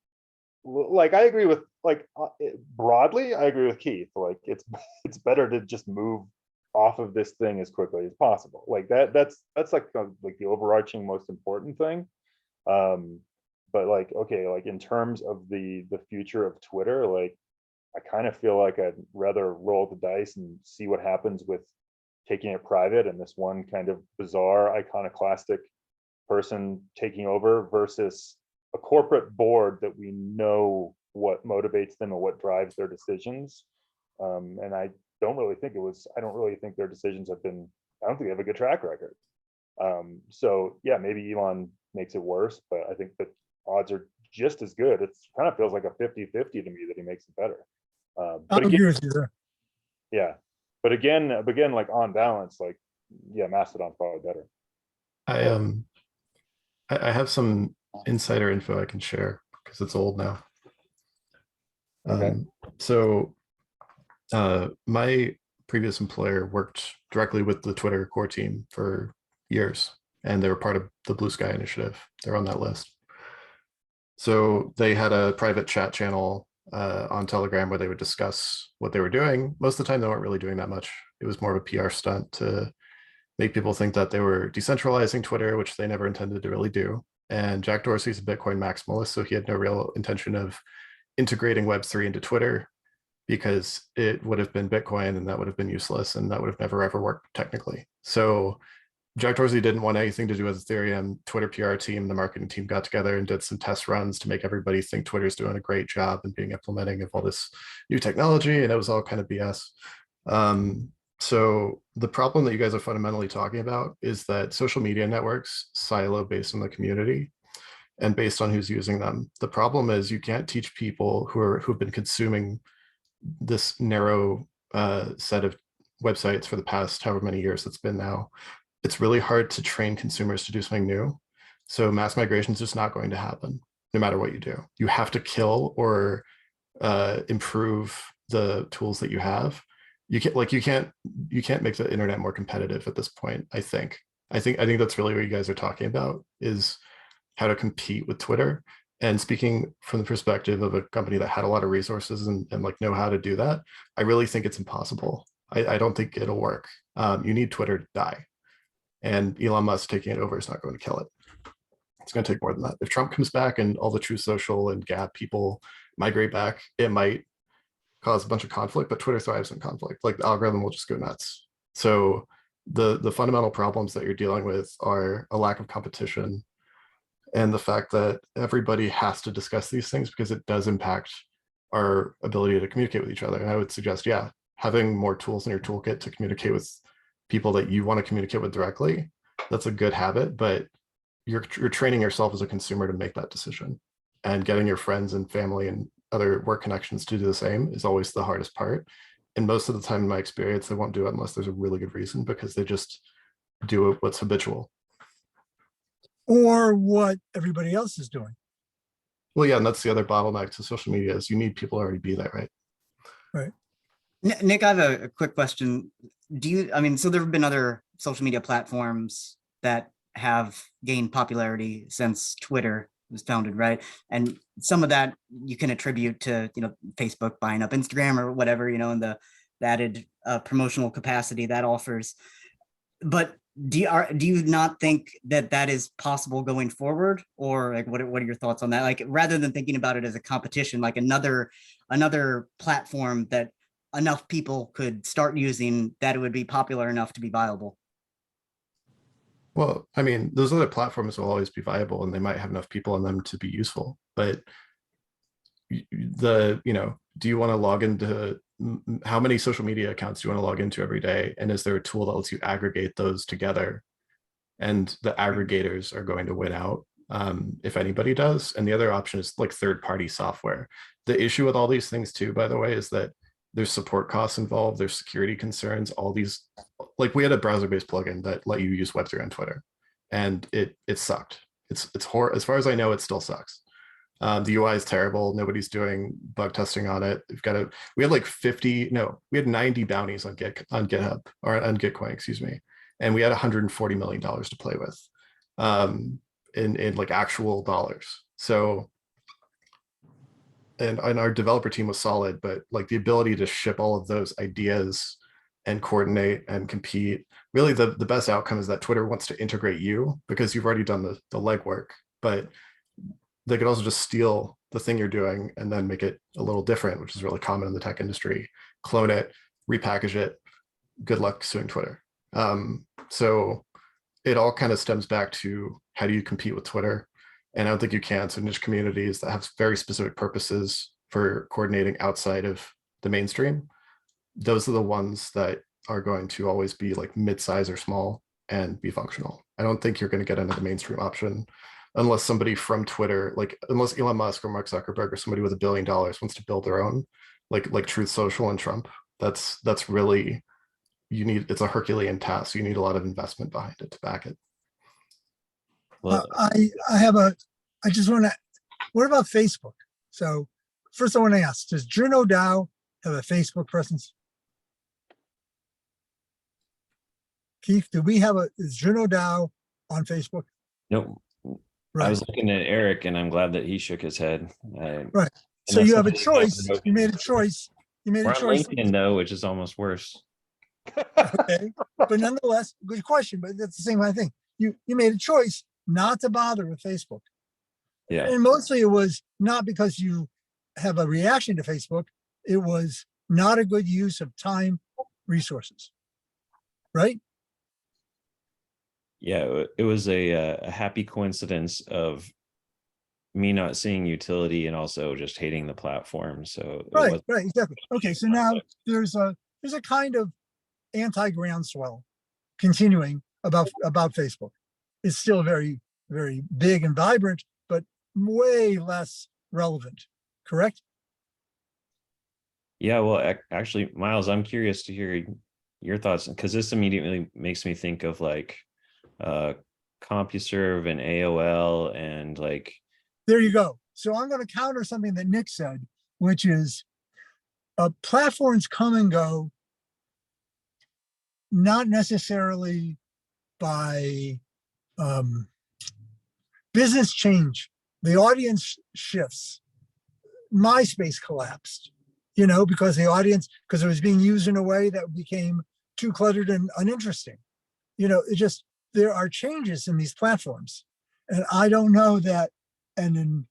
like I agree with like broadly, I agree with Keith. Like it's better to just move off of this thing as quickly as possible. Like that's like the overarching most important thing. But like, okay, like in terms of the future of Twitter, like I kind of feel like I'd rather roll the dice and see what happens with taking it private and this one kind of bizarre iconoclastic person taking over versus a corporate board that we know what motivates them and what drives their decisions. And I don't really think their decisions have been, I don't think they have a good track record. So yeah, maybe Elon makes it worse, but I think the odds are just as good. It kind of feels like a 50-50 to me that he makes it better. I But agree again, with you there. yeah, but again, like on balance, like yeah, Mastodon's probably better. I have some insider info I can share because it's old now. Okay. So my previous employer worked directly with the Twitter core team for years, and they were part of the Blue Sky Initiative. They're on that list. So they had a private chat channel on Telegram where they would discuss what they were doing. Most of the time, they weren't really doing that much. It was more of a PR stunt to make people think that they were decentralizing Twitter, which they never intended to really do. And Jack Dorsey's a Bitcoin maximalist, so he had no real intention of integrating Web3 into Twitter because it would have been Bitcoin and that would have been useless and that would have never ever worked technically. So Jack Dorsey didn't want anything to do with Ethereum. Twitter PR team, the marketing team got together and did some test runs to make everybody think Twitter's doing a great job and being implementing of all this new technology, and it was all kind of BS. So the problem that you guys are fundamentally talking about is that social media networks silo based on the community and based on who's using them. The problem is you can't teach people who've been consuming this narrow set of websites for the past however many years it's been now. It's really hard to train consumers to do something new. So mass migration is just not going to happen no matter what you do. You have to kill or improve the tools that you have. You can't make the internet more competitive at this point. I think that's really what you guys are talking about, is how to compete with Twitter. And speaking from the perspective of a company that had a lot of resources and like know how to do that, I really think it's impossible. I don't think it'll work. You need Twitter to die. And Elon Musk taking it over is not going to kill it. It's going to take more than that. If Trump comes back and all the Truth Social and Gap people migrate back, it might cause a bunch of conflict, but Twitter thrives in conflict. Like the algorithm will just go nuts. So the fundamental problems that you're dealing with are a lack of competition and the fact that everybody has to discuss these things because it does impact our ability to communicate with each other. And I would suggest, yeah, having more tools in your toolkit to communicate with people that you want to communicate with directly, that's a good habit, but you're training yourself as a consumer to make that decision. And getting your friends and family and other work connections to do the same is always the hardest part. And most of the time in my experience, they won't do it unless there's a really good reason, because they just do what's habitual. Or what everybody else is doing. Well, yeah, and that's the other bottleneck to social media is you need people to already be there, right? Right. Nick, I have a quick question. So there have been other social media platforms that have gained popularity since Twitter was founded, right? And some of that you can attribute to, Facebook buying up Instagram or whatever, and the added promotional capacity that offers. But do you not think that is possible going forward, or like what are your thoughts on that? Like rather than thinking about it as a competition, like another platform that enough people could start using that it would be popular enough to be viable. Well, I mean, those other platforms will always be viable and they might have enough people on them to be useful, but do you want to log into how many social media accounts do you want to log into every day? And is there a tool that lets you aggregate those together? And the aggregators are going to win out, if anybody does. And the other option is like third-party software. The issue with all these things too, by the way, is that there's support costs involved, there's security concerns, all these, like we had a browser-based plugin that let you use Web3 on Twitter, and it sucked. It's horrible. As far as I know, it still sucks. The UI is terrible. Nobody's doing bug testing on it. We had like 90 bounties on GitHub, or on Gitcoin, excuse me. And we had $140 million to play with, in like actual dollars. So, and our developer team was solid, but like the ability to ship all of those ideas and coordinate and compete, really the best outcome is that Twitter wants to integrate you because you've already done the legwork, but they could also just steal the thing you're doing and then make it a little different, which is really common in the tech industry. Clone it, repackage it. Good luck suing Twitter. So it all kind of stems back to how do you compete with Twitter? And I don't think you can. So niche communities that have very specific purposes for coordinating outside of the mainstream, those are the ones that are going to always be like mid-size or small and be functional. I don't think you're going to get into the mainstream option unless somebody from Twitter, like unless Elon Musk or Mark Zuckerberg or somebody with $1 billion wants to build their own, like Truth Social and Trump. That's really, it's a Herculean task. You need a lot of investment behind it to back it. Well, I just want to, what about Facebook? So first I want to ask, does JournoDAO have a Facebook presence? Keith, is JournoDAO on Facebook? nope. Right. I was looking at Eric, and I'm glad that he shook his head. Right. So you have a choice. You made a choice. You made We're a on choice. LinkedIn though, which is almost worse. Okay. But nonetheless, good question. But that's the same kind of thing. You made a choice not to bother with Facebook. Yeah. And mostly it was not because you have a reaction to Facebook. It was not a good use of time, resources. Right? Yeah, it was a happy coincidence of me not seeing utility and also just hating the platform. So Right, exactly. Okay, so now there's a kind of anti-groundswell continuing about Facebook. It's still very, very big and vibrant, but way less relevant. Correct? Yeah, well, actually, Miles, I'm curious to hear your thoughts, because this immediately makes me think of like CompuServe and AOL and like. There you go. So I'm going to counter something that Nick said, which is platforms come and go, not necessarily by business change. The audience shifts. MySpace collapsed, because because it was being used in a way that became too cluttered and uninteresting. There are changes in these platforms. And I don't know that an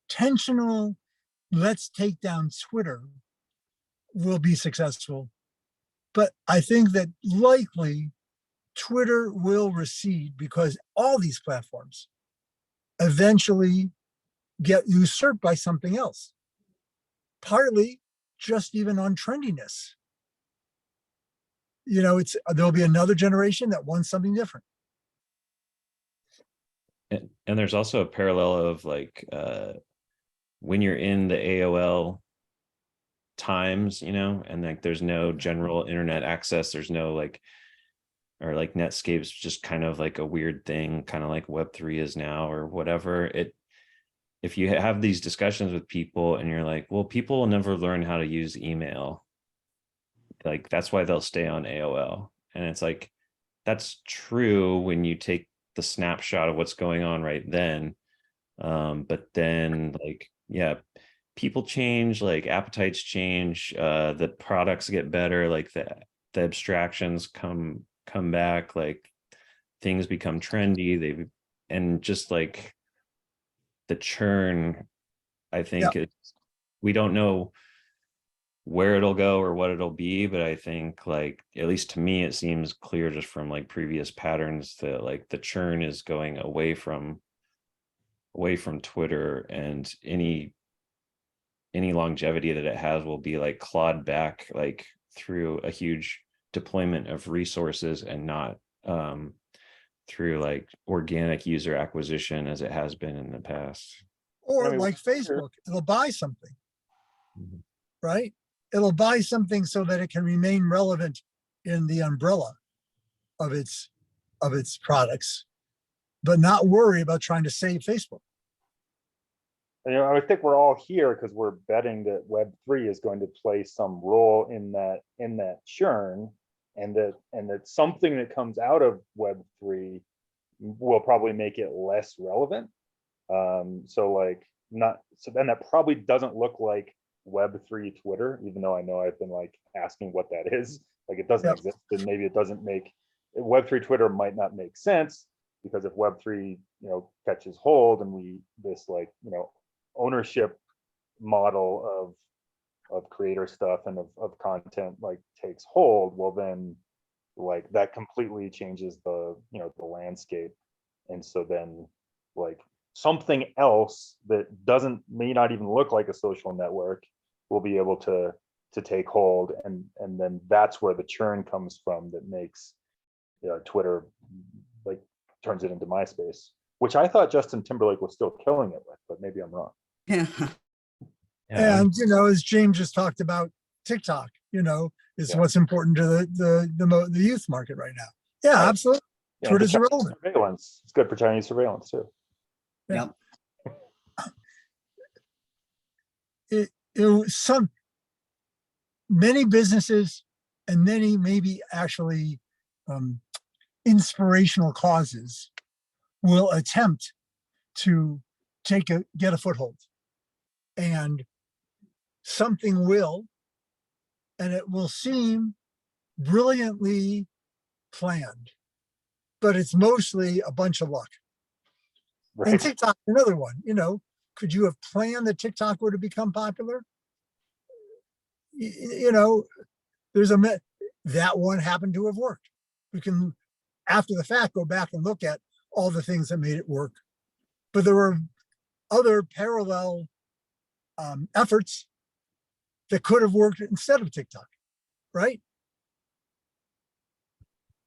intentional, let's take down Twitter will be successful. But I think that likely Twitter will recede because all these platforms eventually get usurped by something else. Partly just even on trendiness. There'll be another generation that wants something different. And there's also a parallel of like when you're in the AOL times, and like there's no general internet access, there's no like, or like Netscape's just kind of like a weird thing, kind of like Web3 is now or whatever. If you have these discussions with people and you're like, well, people will never learn how to use email, like that's why they'll stay on AOL. And it's like, that's true when you take the snapshot of what's going on right then. But then like, yeah, people change, like appetites change, the products get better, like the abstractions come back, like things become trendy, and just like the churn, I think we don't know where it'll go or what it'll be, but I think like, at least to me, it seems clear just from like previous patterns that like the churn is going away from Twitter, and any any longevity that it has will be like clawed back like through a huge deployment of resources and not through like organic user acquisition as it has been in the past. Or I mean, like sure. Facebook, it'll buy something, Mhm. right? It'll buy something so that it can remain relevant in the umbrella of its products, but not worry about trying to save Facebook. You know, I think we're all here because we're betting that Web3 is going to play some role in that churn, and that something that comes out of Web3 will probably make it less relevant. So then that probably doesn't look like Web3 Twitter, even though I know I've been like asking what that is. Like it doesn't Yep. exist, and maybe it doesn't make Web3 Twitter might not make sense, because if Web3 catches hold and this ownership model of creator stuff and of content like takes hold, well then like that completely changes the landscape. And so then like something else that may not even look like a social network will be able to take hold, and then that's where the churn comes from that makes Twitter like turns it into MySpace, which I thought Justin Timberlake was still killing it with, but maybe I'm wrong. Yeah. Yeah, And as James just talked about, TikTok, is Yeah. what's important to the youth market right now. Yeah, Right. absolutely. Yeah, Twitter's for Chinese irrelevant. surveillance. It's good for Chinese surveillance too. Yeah. Yep. Many businesses and many maybe actually inspirational causes will attempt to get a foothold, and something will, and it will seem brilliantly planned, but it's mostly a bunch of luck. And Right. TikTok, another one, could you have planned that TikTok would have become popular? There's that one happened to have worked. We can, after the fact, go back and look at all the things that made it work. But there were other parallel efforts that could have worked instead of TikTok, right?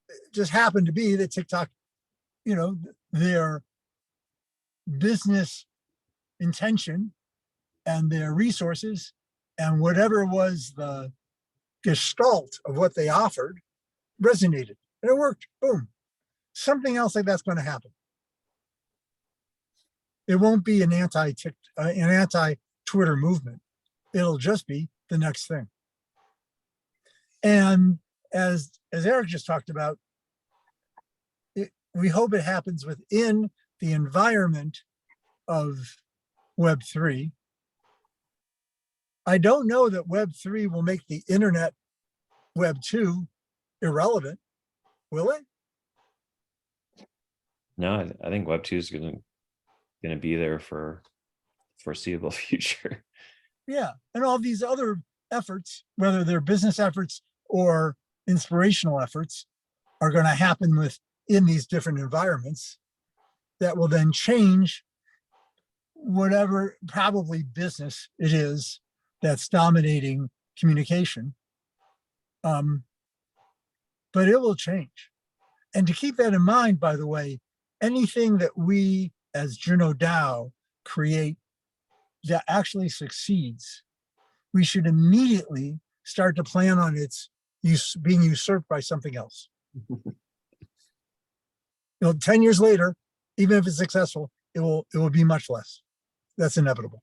It just happened to be that TikTok, their business intention and their resources and whatever was the gestalt of what they offered resonated, and it worked. Boom. Something else like that's going to happen. It won't be an anti-Twitter movement. It'll just be the next thing. And as Eric just talked about, we hope it happens within the environment of Web3. I don't know that Web3 will make the internet Web2 irrelevant, will it? no, I think Web 2 is gonna be there for foreseeable future. Yeah, and all these other efforts, whether they're business efforts or inspirational efforts, are going to happen within these different environments that will then change whatever probably business it is that's dominating communication. But it will change. And to keep that in mind, by the way, anything that we as JournoDAO create that actually succeeds, we should immediately start to plan on its being usurped by something else. 10 years later, even if it's successful, it will be much less. That's inevitable.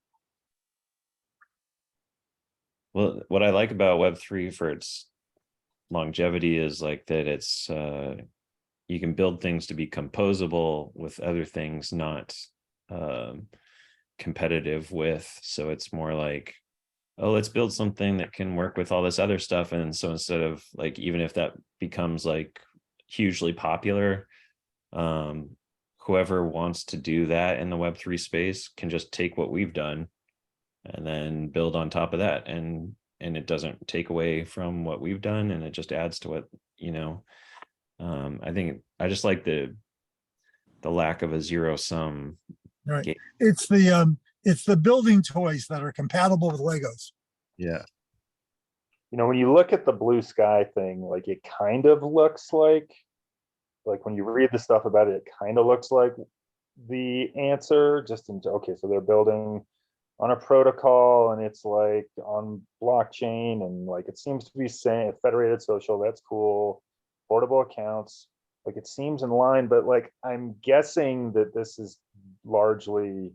Well, what I like about Web3 for its longevity is like that it's you can build things to be composable with other things not competitive with. So it's more like, oh, let's build something that can work with all this other stuff. And so instead of like, even if that becomes like hugely popular, whoever wants to do that in the Web3 space can just take what we've done and then build on top of that. And it doesn't take away from what we've done, and it just adds to what, I think I just like the lack of a zero sum Right. game. It's the It's the building toys that are compatible with Legos. Yeah. You know, when you look at the blue sky thing, like it kind of looks like when you read the stuff about it, it kind of looks like the answer. Just in, okay, so they're building on a protocol and it's like on blockchain, and like it seems to be saying federated social, that's cool, portable accounts, like it seems in line, but like I'm guessing that this is largely,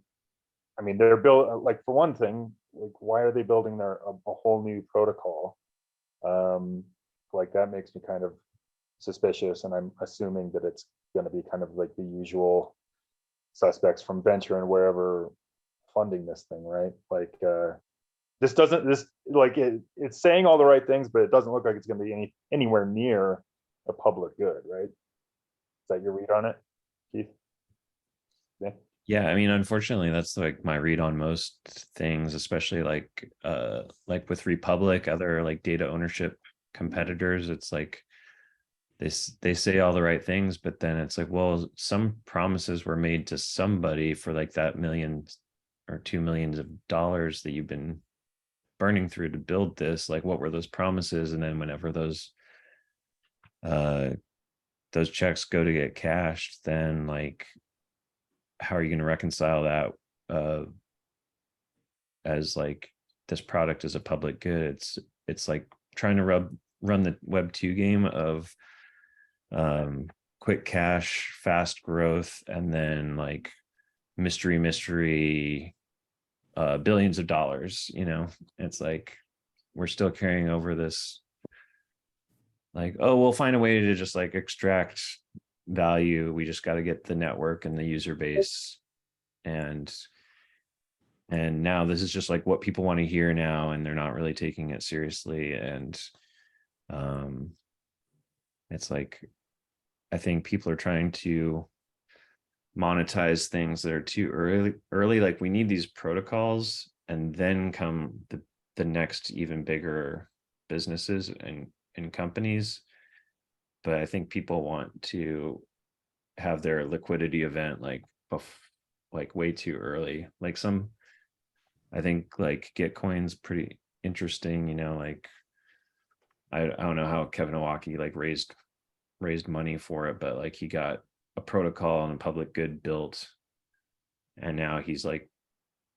I mean, they're built, like for one thing, like why are they building a whole new protocol? Like that makes me kind of suspicious, and I'm assuming that it's going to be kind of like the usual suspects from venture and wherever funding this thing, right? Like this like it's saying all the right things, but it doesn't look like it's going to be anywhere near a public good, right? Is that your read on it, Keith? Yeah. Yeah, I mean, unfortunately, that's like my read on most things, especially like with Republic, other like data ownership competitors. It's like they say all the right things, but then it's like, well, some promises were made to somebody for like that $1 or $2 million that you've been burning through to build this. Like, what were those promises? And then whenever those checks go to get cashed, then like, how are you going to reconcile that as like this product is a public good? It's like trying to run the Web 2 game of quick cash, fast growth, and then like mystery billions of dollars. You know, it's like we're still carrying over this like, oh, we'll find a way to just like extract value. We just got to get the network and the user base, and now this is just like what people want to hear now, and they're not really taking it seriously. And it's like, I think people are trying to monetize things that are too early. Like we need these protocols, and then come the next even bigger businesses and companies. But I think people want to have their liquidity event like way too early. Like I think like Gitcoin's pretty interesting, you know, like I don't know how Kevin Owocki like raised money for it, but like he got a protocol and a public good built, and now he's like,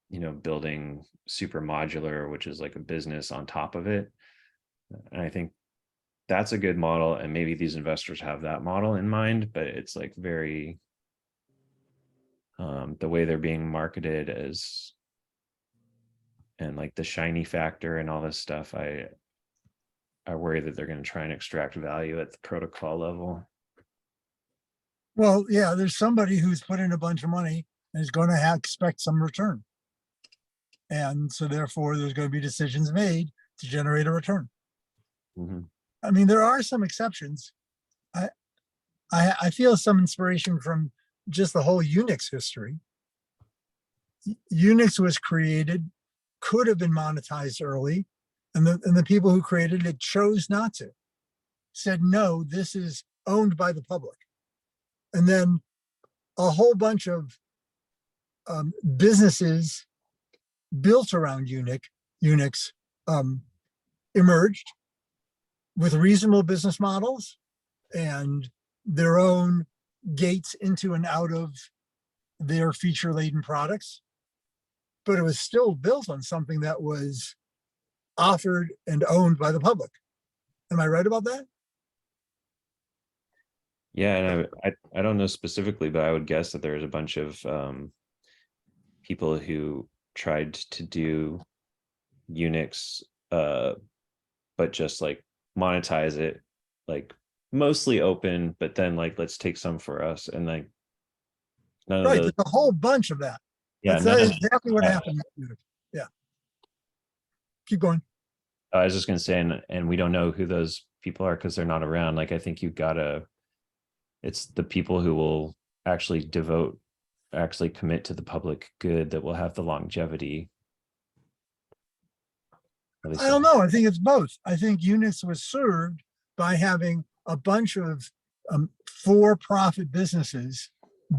you know, building super modular, which is like a business on top of it. And I think that's a good model, and maybe these investors have that model in mind, but it's like very the way they're being marketed as, and like the shiny factor and all this stuff, I worry that they're going to try and extract value at the protocol level. Well, yeah, there's somebody who's put in a bunch of money and is going to expect some return. And so therefore there's going to be decisions made to generate a return. Mm-hmm. I mean, there are some exceptions. I feel some inspiration from just the whole Unix history. Unix was created, could have been monetized early, and the people who created it chose not to. Said, no, this is owned by the public. And then a whole bunch of businesses built around Unix emerged with reasonable business models and their own gates into and out of their feature-laden products. But it was still built on something that was offered and owned by the public. Am I right about that? Yeah, and I don't know specifically, but I would guess that there's a bunch of people who tried to do Unix, but just like monetize it, like mostly open, but then like, let's take some for us, and like none Right, of those. there's a whole bunch of that. Yeah, That's exactly what happened. Yeah. Keep going. I was just gonna say, and we don't know who those people are because they're not around. Like I think it's the people who will actually commit to the public good that will have the longevity. I don't know. I think it's both. I think Unix was served by having a bunch of for-profit businesses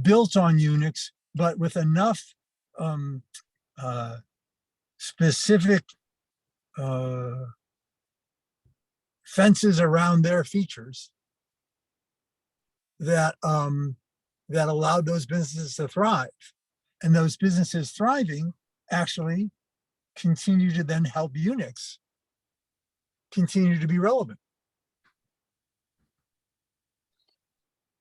built on Unix, but with enough specific fences around their features that that allowed those businesses to thrive. And those businesses thriving actually continue to then help Unix continue to be relevant.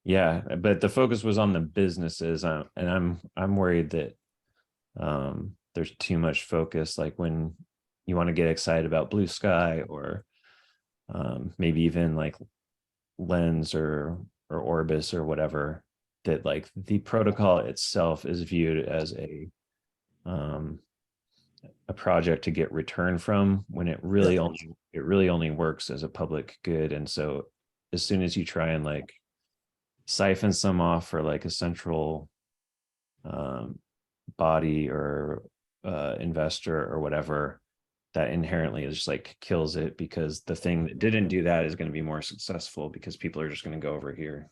Yeah, but the focus was on the businesses, and I'm worried that there's too much focus. Like when you want to get excited about Blue Sky, or maybe even like Lens or Orbis or whatever, that like the protocol itself is viewed as a project to get return from, when it really only works as a public good. And so as soon as you try and like siphon some off for like a central body or investor or whatever, that inherently is just like kills it, because the thing that didn't do that is going to be more successful because people are just going to go over here.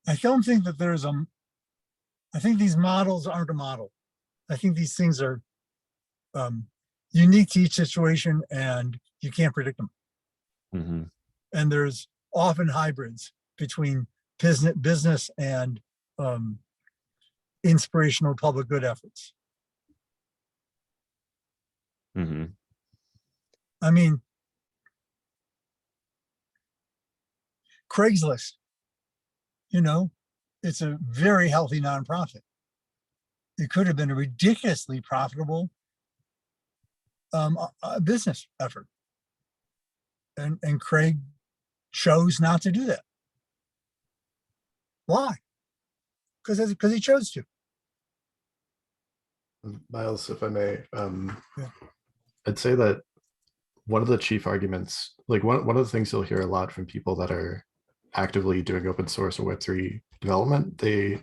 I don't think that there's I think these models aren't a model. I think these things are unique to each situation, and you can't predict them. Mm-hmm. And there's often hybrids between business and inspirational public good efforts. Mm-hmm. I mean, Craigslist, you know, it's a very healthy nonprofit. It could have been a ridiculously profitable business effort. And Craig chose not to do that. Why? Because he chose to. Miles, if I may, Yeah. I'd say that one of the chief arguments, like one of the things you'll hear a lot from people that are actively doing open source or Web3 development, they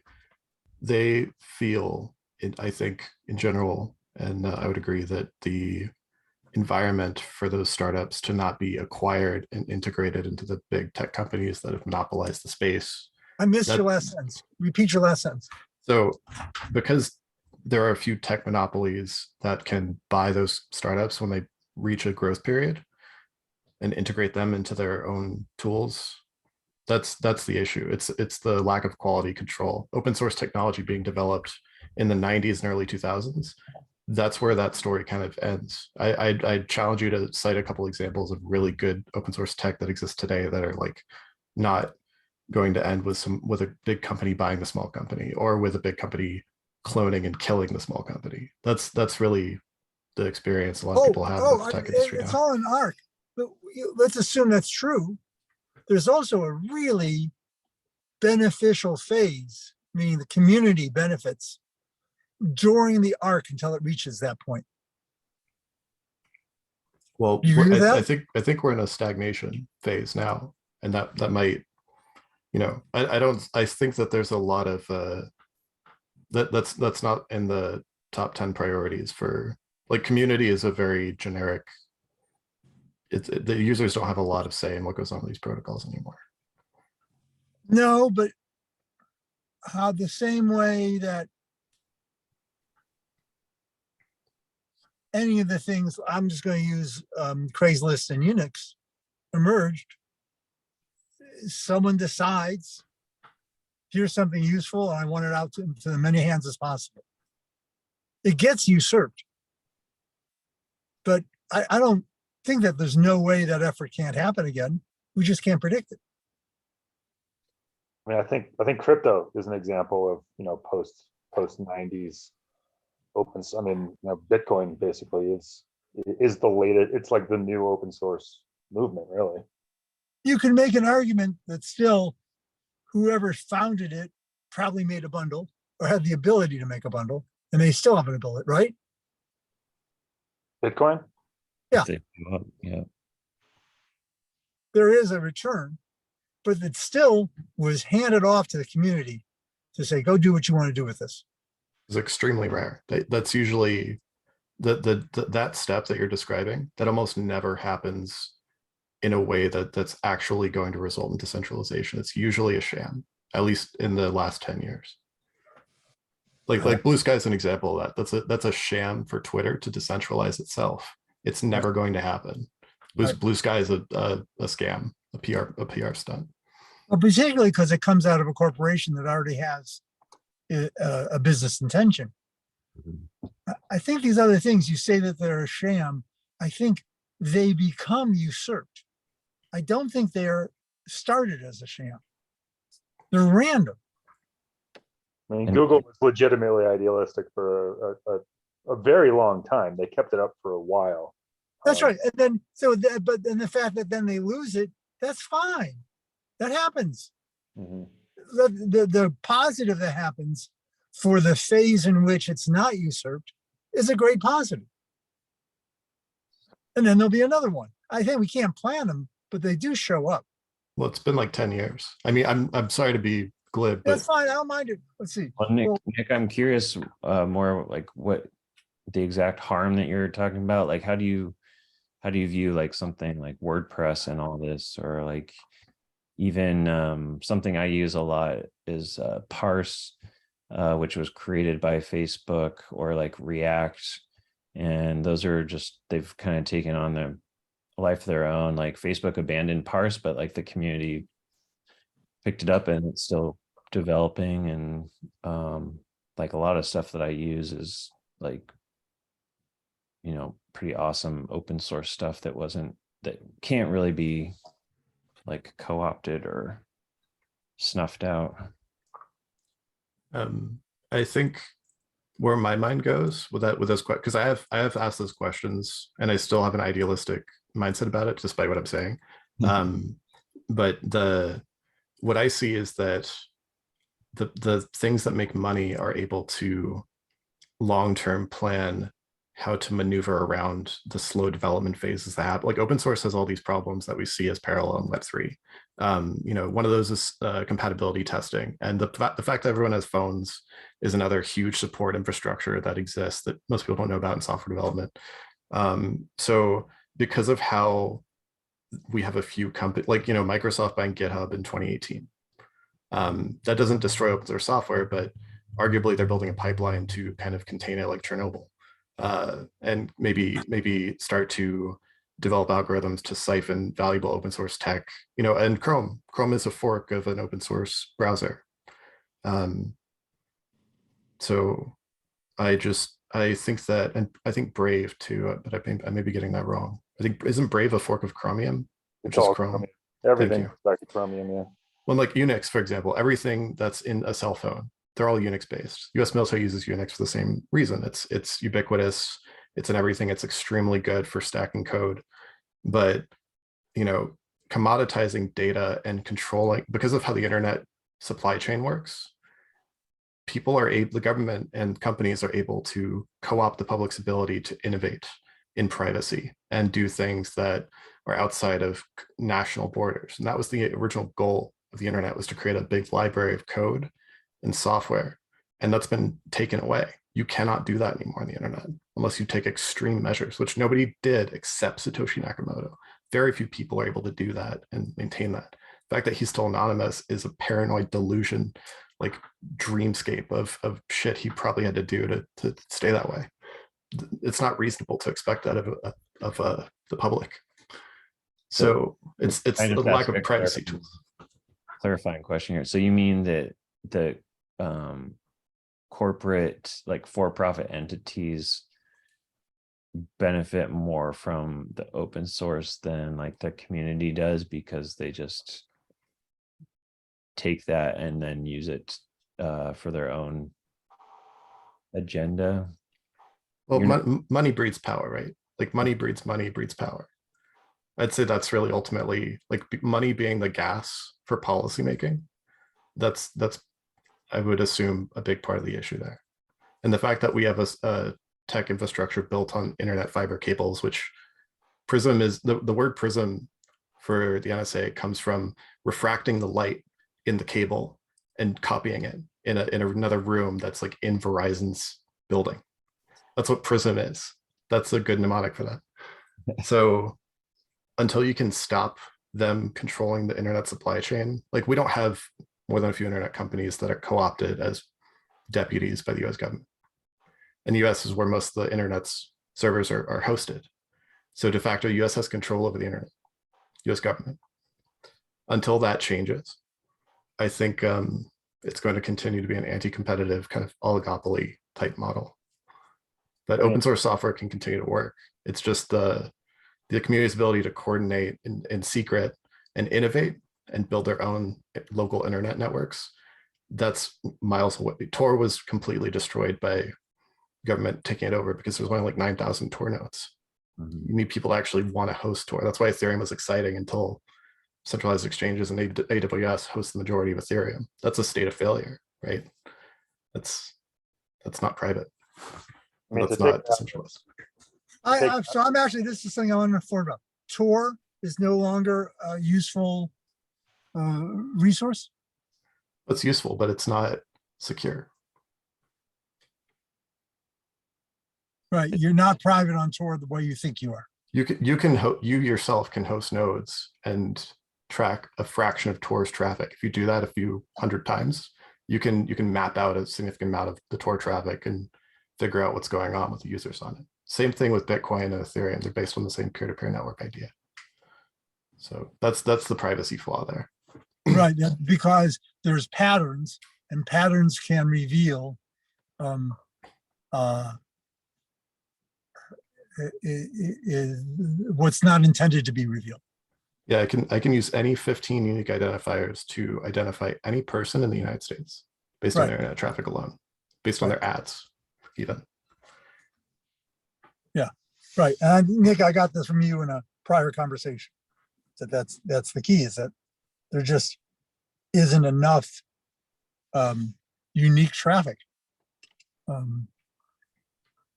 feel, I think in general, and I would agree, that the environment for those startups to not be acquired and integrated into the big tech companies that have monopolized the space. I missed your last sentence. Repeat your last sentence. So because there are a few tech monopolies that can buy those startups when they reach a growth period and integrate them into their own tools, that's the issue. It's the lack of quality control. Open source technology being developed in the 90s and early 2000s, that's where that story kind of ends. I challenge you to cite a couple examples of really good open source tech that exists today that are like not going to end with a big company buying the small company, or with a big company cloning and killing the small company. That's really the experience a lot of people have in the tech industry it's now. all an arc. But let's assume that's true. There's also a really beneficial phase, meaning the community benefits during the arc until it reaches that point. Well, You agree with that? I think we're in a stagnation phase now, and that might, you know, I think that there's a lot of that's not in the top 10 priorities for, like, community is a very generic, the users don't have a lot of say in what goes on with these protocols anymore. No, but how the same way that any of the things, I'm just going to use Craigslist and Unix, emerged, someone decides, here's something useful, and I want it out to as many hands as possible. It gets usurped. But I don't think that there's no way that effort can't happen again. We just can't predict it. I mean, I think crypto is an example of, you know, post 90s open. I mean, you know, Bitcoin basically is the latest. It's like the new open source movement, really. You can make an argument that still whoever founded it probably made a bundle or had the ability to make a bundle, and they still haven't built it, right? Bitcoin? Yeah. Yeah. There is a return, but it still was handed off to the community to say, go do what you want to do with this. It's extremely rare. That's usually that step that you're describing, that almost never happens in a way that's actually going to result in decentralization. It's usually a sham, at least in the last 10 years. Like Blue Sky is an example of that. That's a sham for Twitter to decentralize itself. It's never going to happen. Blue Sky is a scam, a PR stunt. Well, particularly because it comes out of a corporation that already has a business intention. I think these other things, you say that they're a sham, I think they become usurped. I don't think they're started as a sham. They're random. I mean, And- Google was legitimately idealistic for a very long time. They kept it up for a while. That's right. And then, but then the fact that then they lose it, that's fine. That happens. Mhm. The positive that happens for the phase in which it's not usurped is a great positive. And then there'll be another one. I think we can't plan them, but they do show up. Well, it's been like 10 years. I mean, I'm sorry to be glib, but That's fine. I don't mind it. Let's see. Well, Nick, Well- Nick, I'm curious more like what the exact harm that you're talking about. Like, how do you view like something like WordPress and all this, or like even something I use a lot is Parse, which was created by Facebook, or like React, and those are just, they've kind of taken on their life of their own. Like Facebook abandoned Parse, but like the community picked it up and it's still developing. And like a lot of stuff that I use is like, you know, pretty awesome open source stuff that can't really be like co-opted or snuffed out. I think where my mind goes with those questions, because I have asked those questions and I still have an idealistic mindset about it, despite what I'm saying. But what I see is that the things that make money are able to long-term plan how to maneuver around the slow development phases that happen. Like open source has all these problems that we see as parallel in Web3. You know, one of those is compatibility testing. And the fact that everyone has phones is another huge support infrastructure that exists that most people don't know about in software development. So because of how we have a few companies, like, you know, Microsoft buying GitHub in 2018, that doesn't destroy open source software, but arguably they're building a pipeline to kind of contain it like Chernobyl. And maybe start to develop algorithms to siphon valuable open source tech, you know, and Chrome is a fork of an open source browser. So I think that, and I think Brave too, but I may be getting that wrong. I think, isn't Brave a fork of Chromium, which It's is all Chrome? Chromium. Everything you. goes back to Chromium, yeah. Well, like Unix, for example, everything that's in a cell phone, they're all Unix based. US military uses Unix for the same reason. It's ubiquitous. It's in everything. It's extremely good for stacking code. But, you know, commoditizing data and controlling, because of how the internet supply chain works, the government and companies are able to co-opt the public's ability to innovate in privacy and do things that are outside of national borders. And that was the original goal of the internet, was to create a big library of code and software. And that's been taken away. You cannot do that anymore on the internet unless you take extreme measures, which nobody did except Satoshi Nakamoto. Very few people are able to do that and maintain that. The fact that he's still anonymous is a paranoid delusion, like dreamscape of shit he probably had to do to stay that way. It's not reasonable to expect that of the public. So it's I the just lack ask of a privacy tools. clarifying question here. So you mean that the corporate, like for-profit entities benefit more from the open source than like the community does, because they just take that and then use it for their own agenda? Well, You're money breeds power, right? Like money breeds power. I'd say that's really ultimately, like, money being the gas for policymaking. That's I would assume a big part of the issue there. And the fact that we have a tech infrastructure built on internet fiber cables, which Prism is, the word prism for the NSA comes from refracting the light in the cable and copying it in another room that's like in Verizon's building. That's what Prism is. That's a good mnemonic for that. So until you can stop them controlling the internet supply chain, like we don't have more than a few internet companies that are co-opted as deputies by the US government. And the US is where most of the internet's servers are hosted. So de facto, US has control over the internet, US government. Until that changes, I think it's going to continue to be an anti-competitive kind of oligopoly type model. But open source software can continue to work. It's just the community's ability to coordinate in secret and innovate and build their own local internet networks. That's miles away. Tor was completely destroyed by government taking it over because there's only like 9,000 Tor nodes. You need people to actually want to host Tor. That's why Ethereum was exciting until centralized exchanges and AWS host the majority of Ethereum. That's a state of failure, right? That's not private. I mean, That's to take not decentralized. So I'm actually, this is something I want to inform about. Tor is no longer a useful resource. It's useful, but it's not secure. Right. You're not private on Tor the way you think you are. You yourself can host nodes and track a fraction of Tor's traffic. If you do that a few hundred times, you can map out a significant amount of the Tor traffic and figure out what's going on with the users on it. Same thing with Bitcoin and Ethereum. They're based on the same peer-to-peer network idea. So that's the privacy flaw there. Right. Because there's patterns, and patterns can reveal what's not intended to be revealed. Yeah, I can use any 15 unique identifiers to identify any person in the United States based on internet traffic alone, based on their ads, even. Yeah, right. And Nick, I got this from you in a prior conversation. That's the key, is that there just isn't enough unique traffic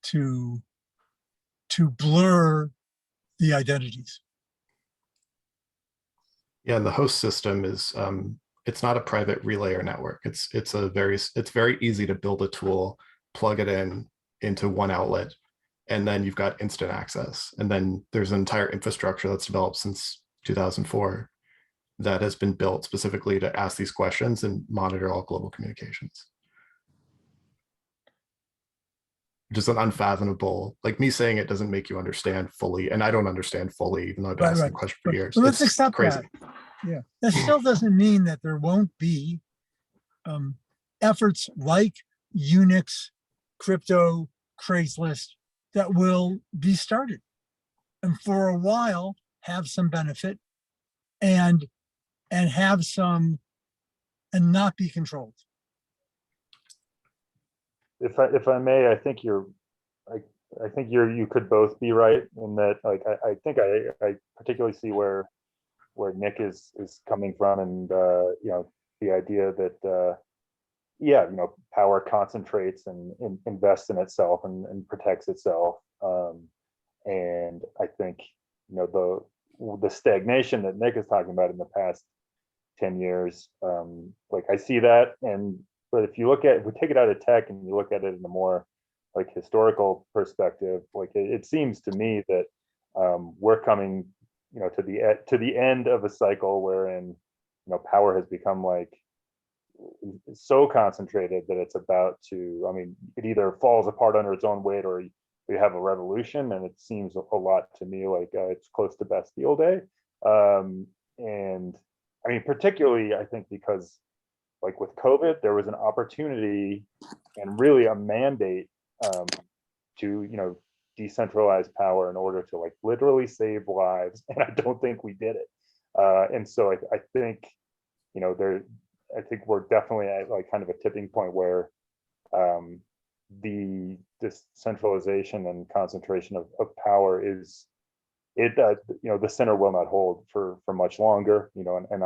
to blur the identities. Yeah, and the host system is it's not a private relayer network. It's very easy to build a tool, plug it into one outlet, and then you've got instant access. And then there's an entire infrastructure that's developed since 2004 that has been built specifically to ask these questions and monitor all global communications. Just an unfathomable, like me saying it doesn't make you understand fully, and I don't understand fully, even though I've been asking the question for years. So let's It's accept crazy. that. Yeah, that still doesn't mean that there won't be efforts like Unix, crypto, Craigslist that will be started, and for a while have some benefit and have some and not be controlled. If I may, I think you could both be right in that. Like I think I particularly see where Nick is coming from, and the idea that power concentrates and invests in itself and protects itself, and I think the stagnation that Nick is talking about in the past 10 years, like I see that. But if we take it out of tech and you look at it in a more like historical perspective, like it seems to me that we're coming to the end of a cycle wherein power has become like so concentrated that it's about to, I mean, it either falls apart under its own weight or we have a revolution. And it seems a lot to me like it's close to Bastille Day. And I mean, particularly I think because like with COVID, there was an opportunity and really a mandate to decentralize power in order to like literally save lives, and I don't think we did it. And so I think I think we're definitely at like kind of a tipping point where the decentralization and concentration of power is the center will not hold for much longer. And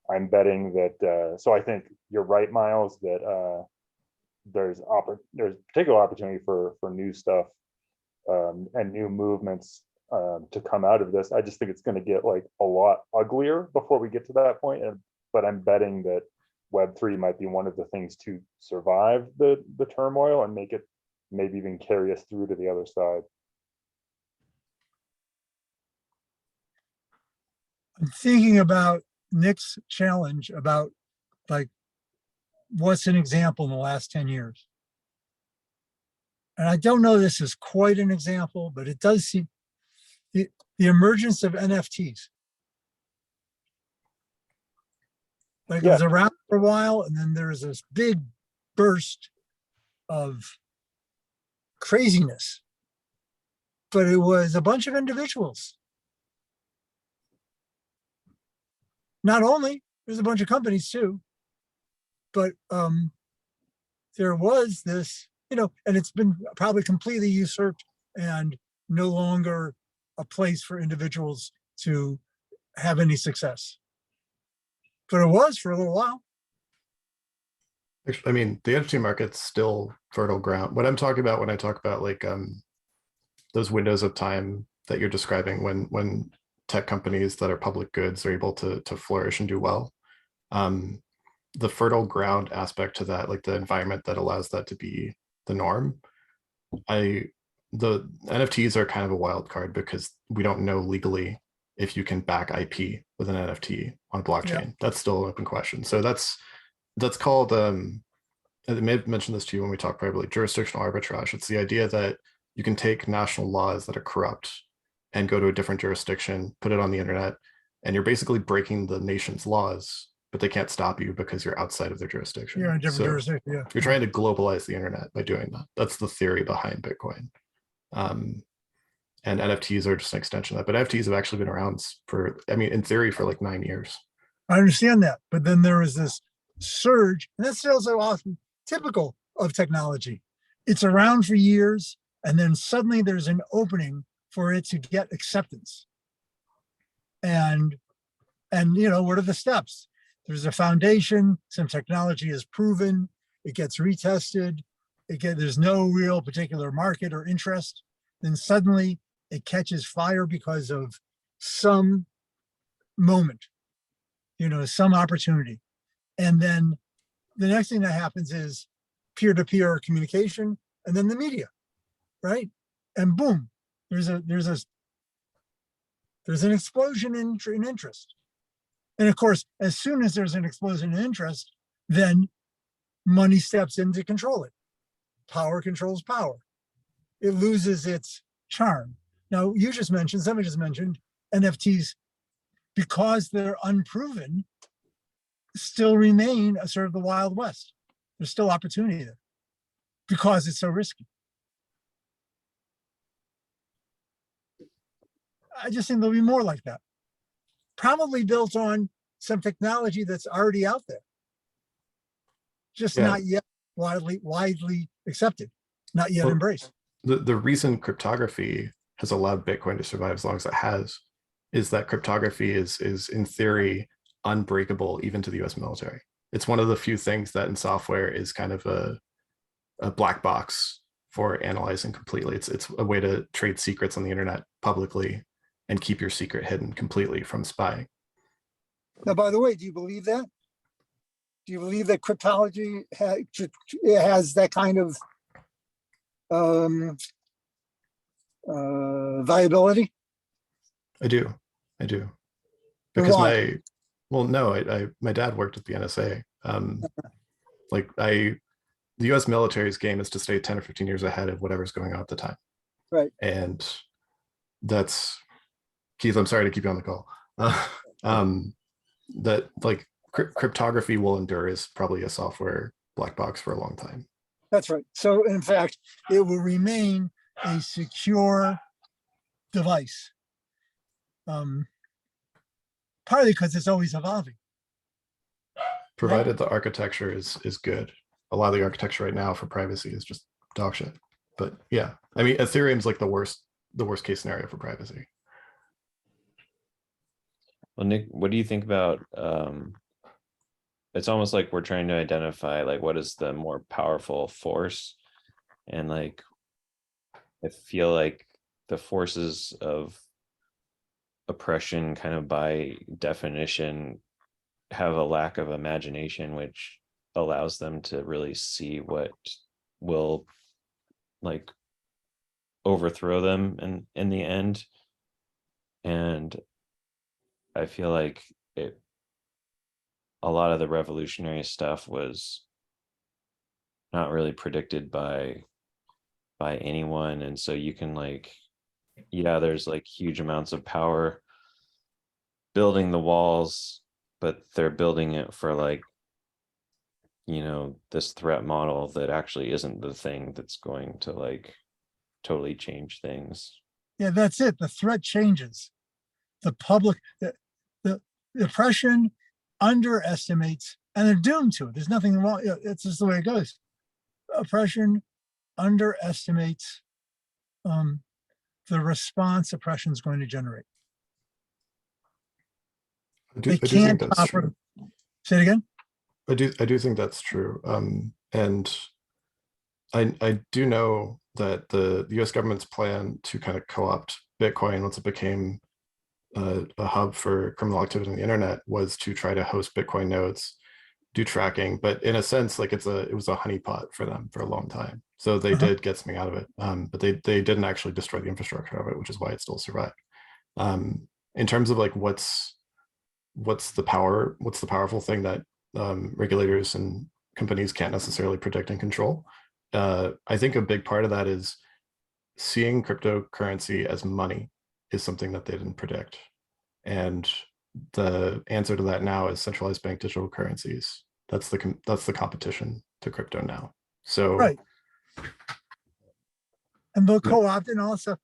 I'm betting that. So I think you're right, Miles, that there's particular opportunity for new stuff and new movements to come out of this. I just think it's going to get like a lot uglier before we get to that point. But I'm betting that Web3 might be one of the things to survive the turmoil and make it maybe even carry us through to the other side. I'm thinking about Nick's challenge about like, what's an example in the last 10 years? And I don't know this is quite an example, but it does seem the emergence of NFTs. Like it was around for a while, and then there was this big burst of craziness. But it was a bunch of individuals. Not only, there's a bunch of companies too, but there was this, and it's been probably completely usurped and no longer a place for individuals to have any success. But it was for a little while. Actually, I mean, the NFT market's still fertile ground. What I'm talking about when I talk about like those windows of time that you're describing when tech companies that are public goods are able to flourish and do well. The fertile ground aspect to that, like the environment that allows that to be the norm. The NFTs are kind of a wild card because we don't know legally if you can back IP with an NFT on a blockchain. Yeah. That's still an open question. So that's called, I may have mentioned this to you when we talked privately, jurisdictional arbitrage. It's the idea that you can take national laws that are corrupt and go to a different jurisdiction, put it on the internet, and you're basically breaking the nation's laws, but they can't stop you because you're outside of their jurisdiction. You're in a different jurisdiction, yeah. You're trying to globalize the internet by doing that. That's the theory behind Bitcoin. And NFTs are just an extension of that. But NFTs have actually been around for, I mean, in theory, for like 9 years. I understand that. But then there was this surge, and that's also often typical of technology. It's around for years, and then suddenly there's an opening for it to get acceptance. And what are the steps? There's a foundation, some technology is proven, it gets retested, there's no real particular market or interest. Then suddenly it catches fire because of some moment, some opportunity. And then the next thing that happens is peer-to-peer communication, and then the media, right? And boom, there's an explosion in interest. And of course, as soon as there's an explosion in interest, then money steps in to control it. Power controls power. It loses its charm. Now, somebody just mentioned NFTs, because they're unproven, still remain a sort of the Wild West. There's still opportunity there because it's so risky. I just think there'll be more like that. Probably built on some technology that's already out there. Just not yet widely accepted, not yet embraced. The reason cryptography has allowed Bitcoin to survive as long as it has is that cryptography is in theory unbreakable even to the US military. It's one of the few things that in software is kind of a black box for analyzing completely. It's a way to trade secrets on the internet publicly and keep your secret hidden completely from spying. Now, by the way, do you believe that? Do you believe that cryptology has that kind of viability? I do. Because my dad worked at the NSA. The US military's game is to stay 10 or 15 years ahead of whatever's going on at the time. Right. And that's, Keith, I'm sorry to keep you on the call. That like cryptography will endure is probably a software black box for a long time. That's right. So in fact, it will remain a secure device. Partly because it's always evolving. Provided the architecture is good. A lot of the architecture right now for privacy is just dog shit. But yeah, I mean, Ethereum's like the worst case scenario for privacy. Well, Nick, what do you think about, it's almost like we're trying to identify like what is the more powerful force, and like I feel like the forces of oppression kind of by definition have a lack of imagination, which allows them to really see what will like overthrow them in the end. And I feel like a lot of the revolutionary stuff was not really predicted by anyone, and so you can like, yeah, there's like huge amounts of power building the walls, but they're building it for like, this threat model that actually isn't the thing that's going to like totally change things. Yeah, that's it. The threat changes. The public, the oppression underestimates, and they're doomed to it. There's nothing wrong. It's just the way it goes. Oppression underestimates the response oppression is going to generate. They I do can't think that's true. Say it again. I do think that's true. And I do know that the US government's plan to kind of co-opt Bitcoin once it became a hub for criminal activity on the internet was to try to host Bitcoin nodes, do tracking, but in a sense, like it was a honeypot for them for a long time. So they did get something out of it, but they didn't actually destroy the infrastructure of it, which is why it still survived. In terms of like what's the powerful thing that regulators and companies can't necessarily predict and control. I think a big part of that is seeing cryptocurrency as money is something that they didn't predict. And the answer to that now is centralized bank digital currencies. That's the competition to crypto now. So right. And they'll co-opt and also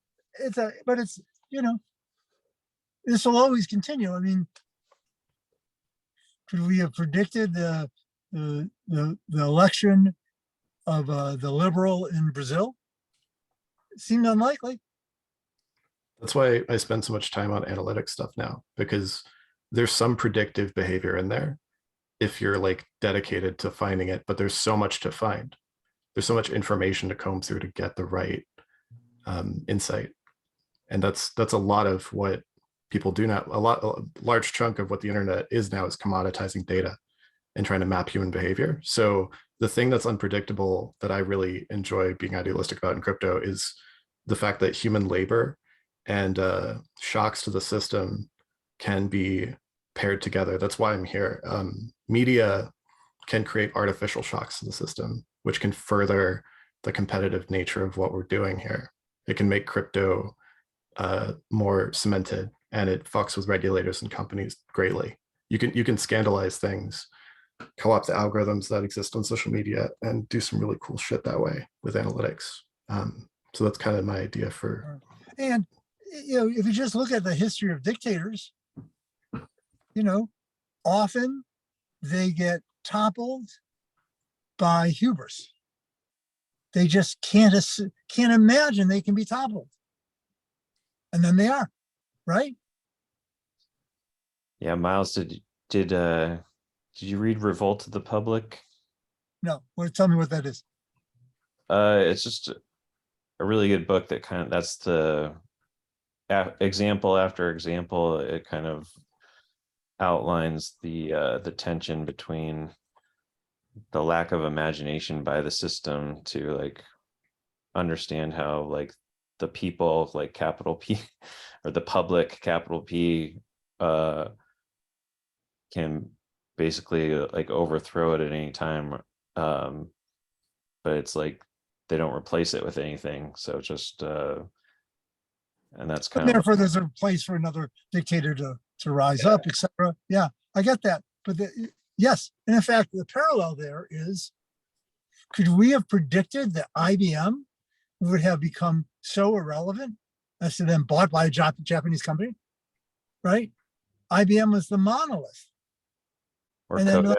but it's, this will always continue. I mean, could we have predicted the election of the liberal in Brazil? It seemed unlikely. that's why I spend so much time on analytics stuff now, because there's some predictive behavior in there if you're like dedicated to finding it, but there's so much to find. There's so much information to comb through to get the right insight. And that's a lot of what people do now. A large chunk of what the internet is now is commoditizing data and trying to map human behavior. So the thing that's unpredictable that I really enjoy being idealistic about in crypto is the fact that human labor and shocks to the system can be paired together. That's why I'm here. Media can create artificial shocks to the system, which can further the competitive nature of what we're doing here. It can make crypto more cemented, and it fucks with regulators and companies greatly. You can scandalize things, co-opt the algorithms that exist on social media, and do some really cool shit that way with analytics. So that's kind of my idea for. And if you just look at the history of dictators, often they get toppled by hubris. They just can't imagine they can be toppled. And then they are, right? Yeah, Miles, did you read Revolt of the Public? No, tell me what that is. It's just a really good book that that's the example after example. It kind of outlines the tension between the lack of imagination by the system to like understand how like the people, like capital P, or the public, capital P, can basically like overthrow it at any time. But it's like they don't replace it with anything. So just and that's kind of, therefore there's a place for another dictator to rise up, etc. Yeah, I get that. But yes, and in fact, the parallel there is, could we have predicted that IBM would have become so irrelevant as to then bought by a Japanese company, right? IBM was the monolith. or and then,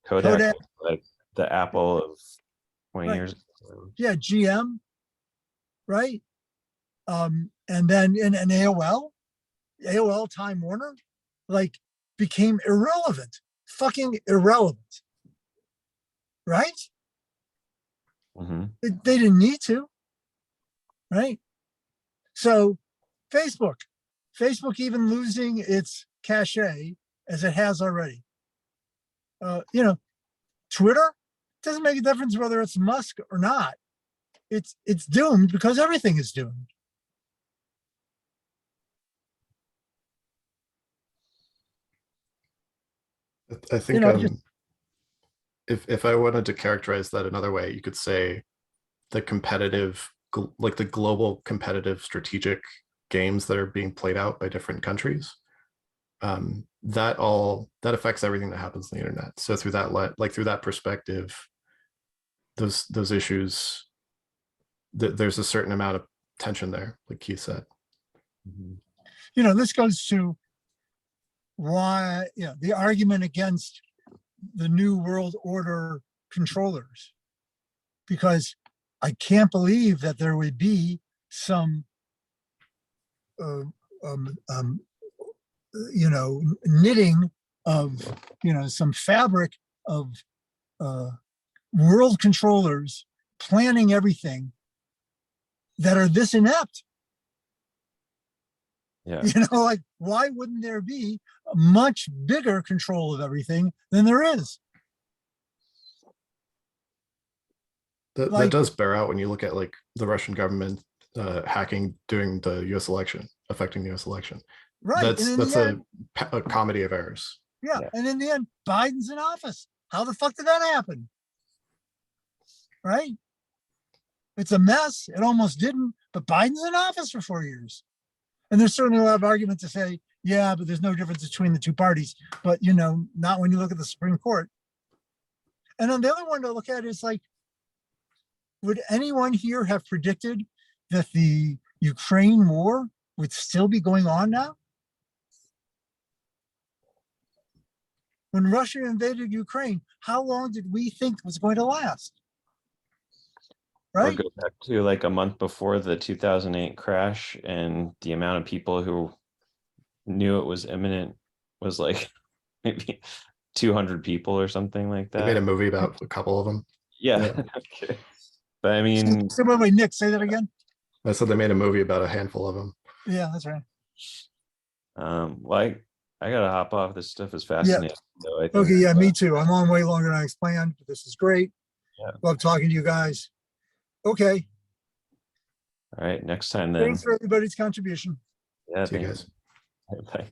Kodak, like the Apple of 20 years ago. Yeah, GM, right? And then in AOL, Time Warner, like became irrelevant, fucking irrelevant, right? Mm-hmm. They didn't need to, right? So Facebook even losing its cachet as it has already. Twitter doesn't make a difference whether it's Musk or not. It's doomed because everything is doomed. I think know, just- if I wanted to characterize that another way, you could say the competitive, like the global competitive strategic games that are being played out by different countries. That affects everything that happens on the internet. So through that, like through that perspective, those issues, there's a certain amount of tension there, like Keith said. You know, this goes to why, you know, the argument against the new world order controllers, because I can't believe that there would be some, you know, knitting of, you know, some fabric of world controllers planning everything that are this inept. Yeah. You know, like, why wouldn't there be a much bigger control of everything than there is? That Like- does bear out when you look at like the Russian government hacking during the U.S. election, affecting the U.S. election. Right. That's and in the end, a comedy of errors. yeah. Yeah. And in the end, Biden's in office. How the fuck did that happen? Right? It's a mess. It almost didn't, but Biden's in office for 4 years. And there's certainly a lot of argument to say, yeah, but there's no difference between the two parties. But, you know, not when you look at the Supreme Court. And then the other one to look at is like, would anyone here have predicted that the Ukraine war would still be going on now? When Russia invaded Ukraine, how long did we think it was going to last? Or Right? go back to like a month before the 2008 crash, and the amount of people who knew it was imminent was like maybe 200 people or something like They made a that. movie about a couple of them. Yeah. Okay. But I mean, So wait, Nick, say that again. I said they made a movie about a handful of them. Yeah, that's right. like I gotta hop off. This stuff is fascinating. So I think, Okay, yeah, me too. I'm on way longer than I planned, but this is great. Yeah. Love talking to you guys. Okay, all right, next time then. thanks for everybody's contribution. Yeah, See you thanks. guys. Bye.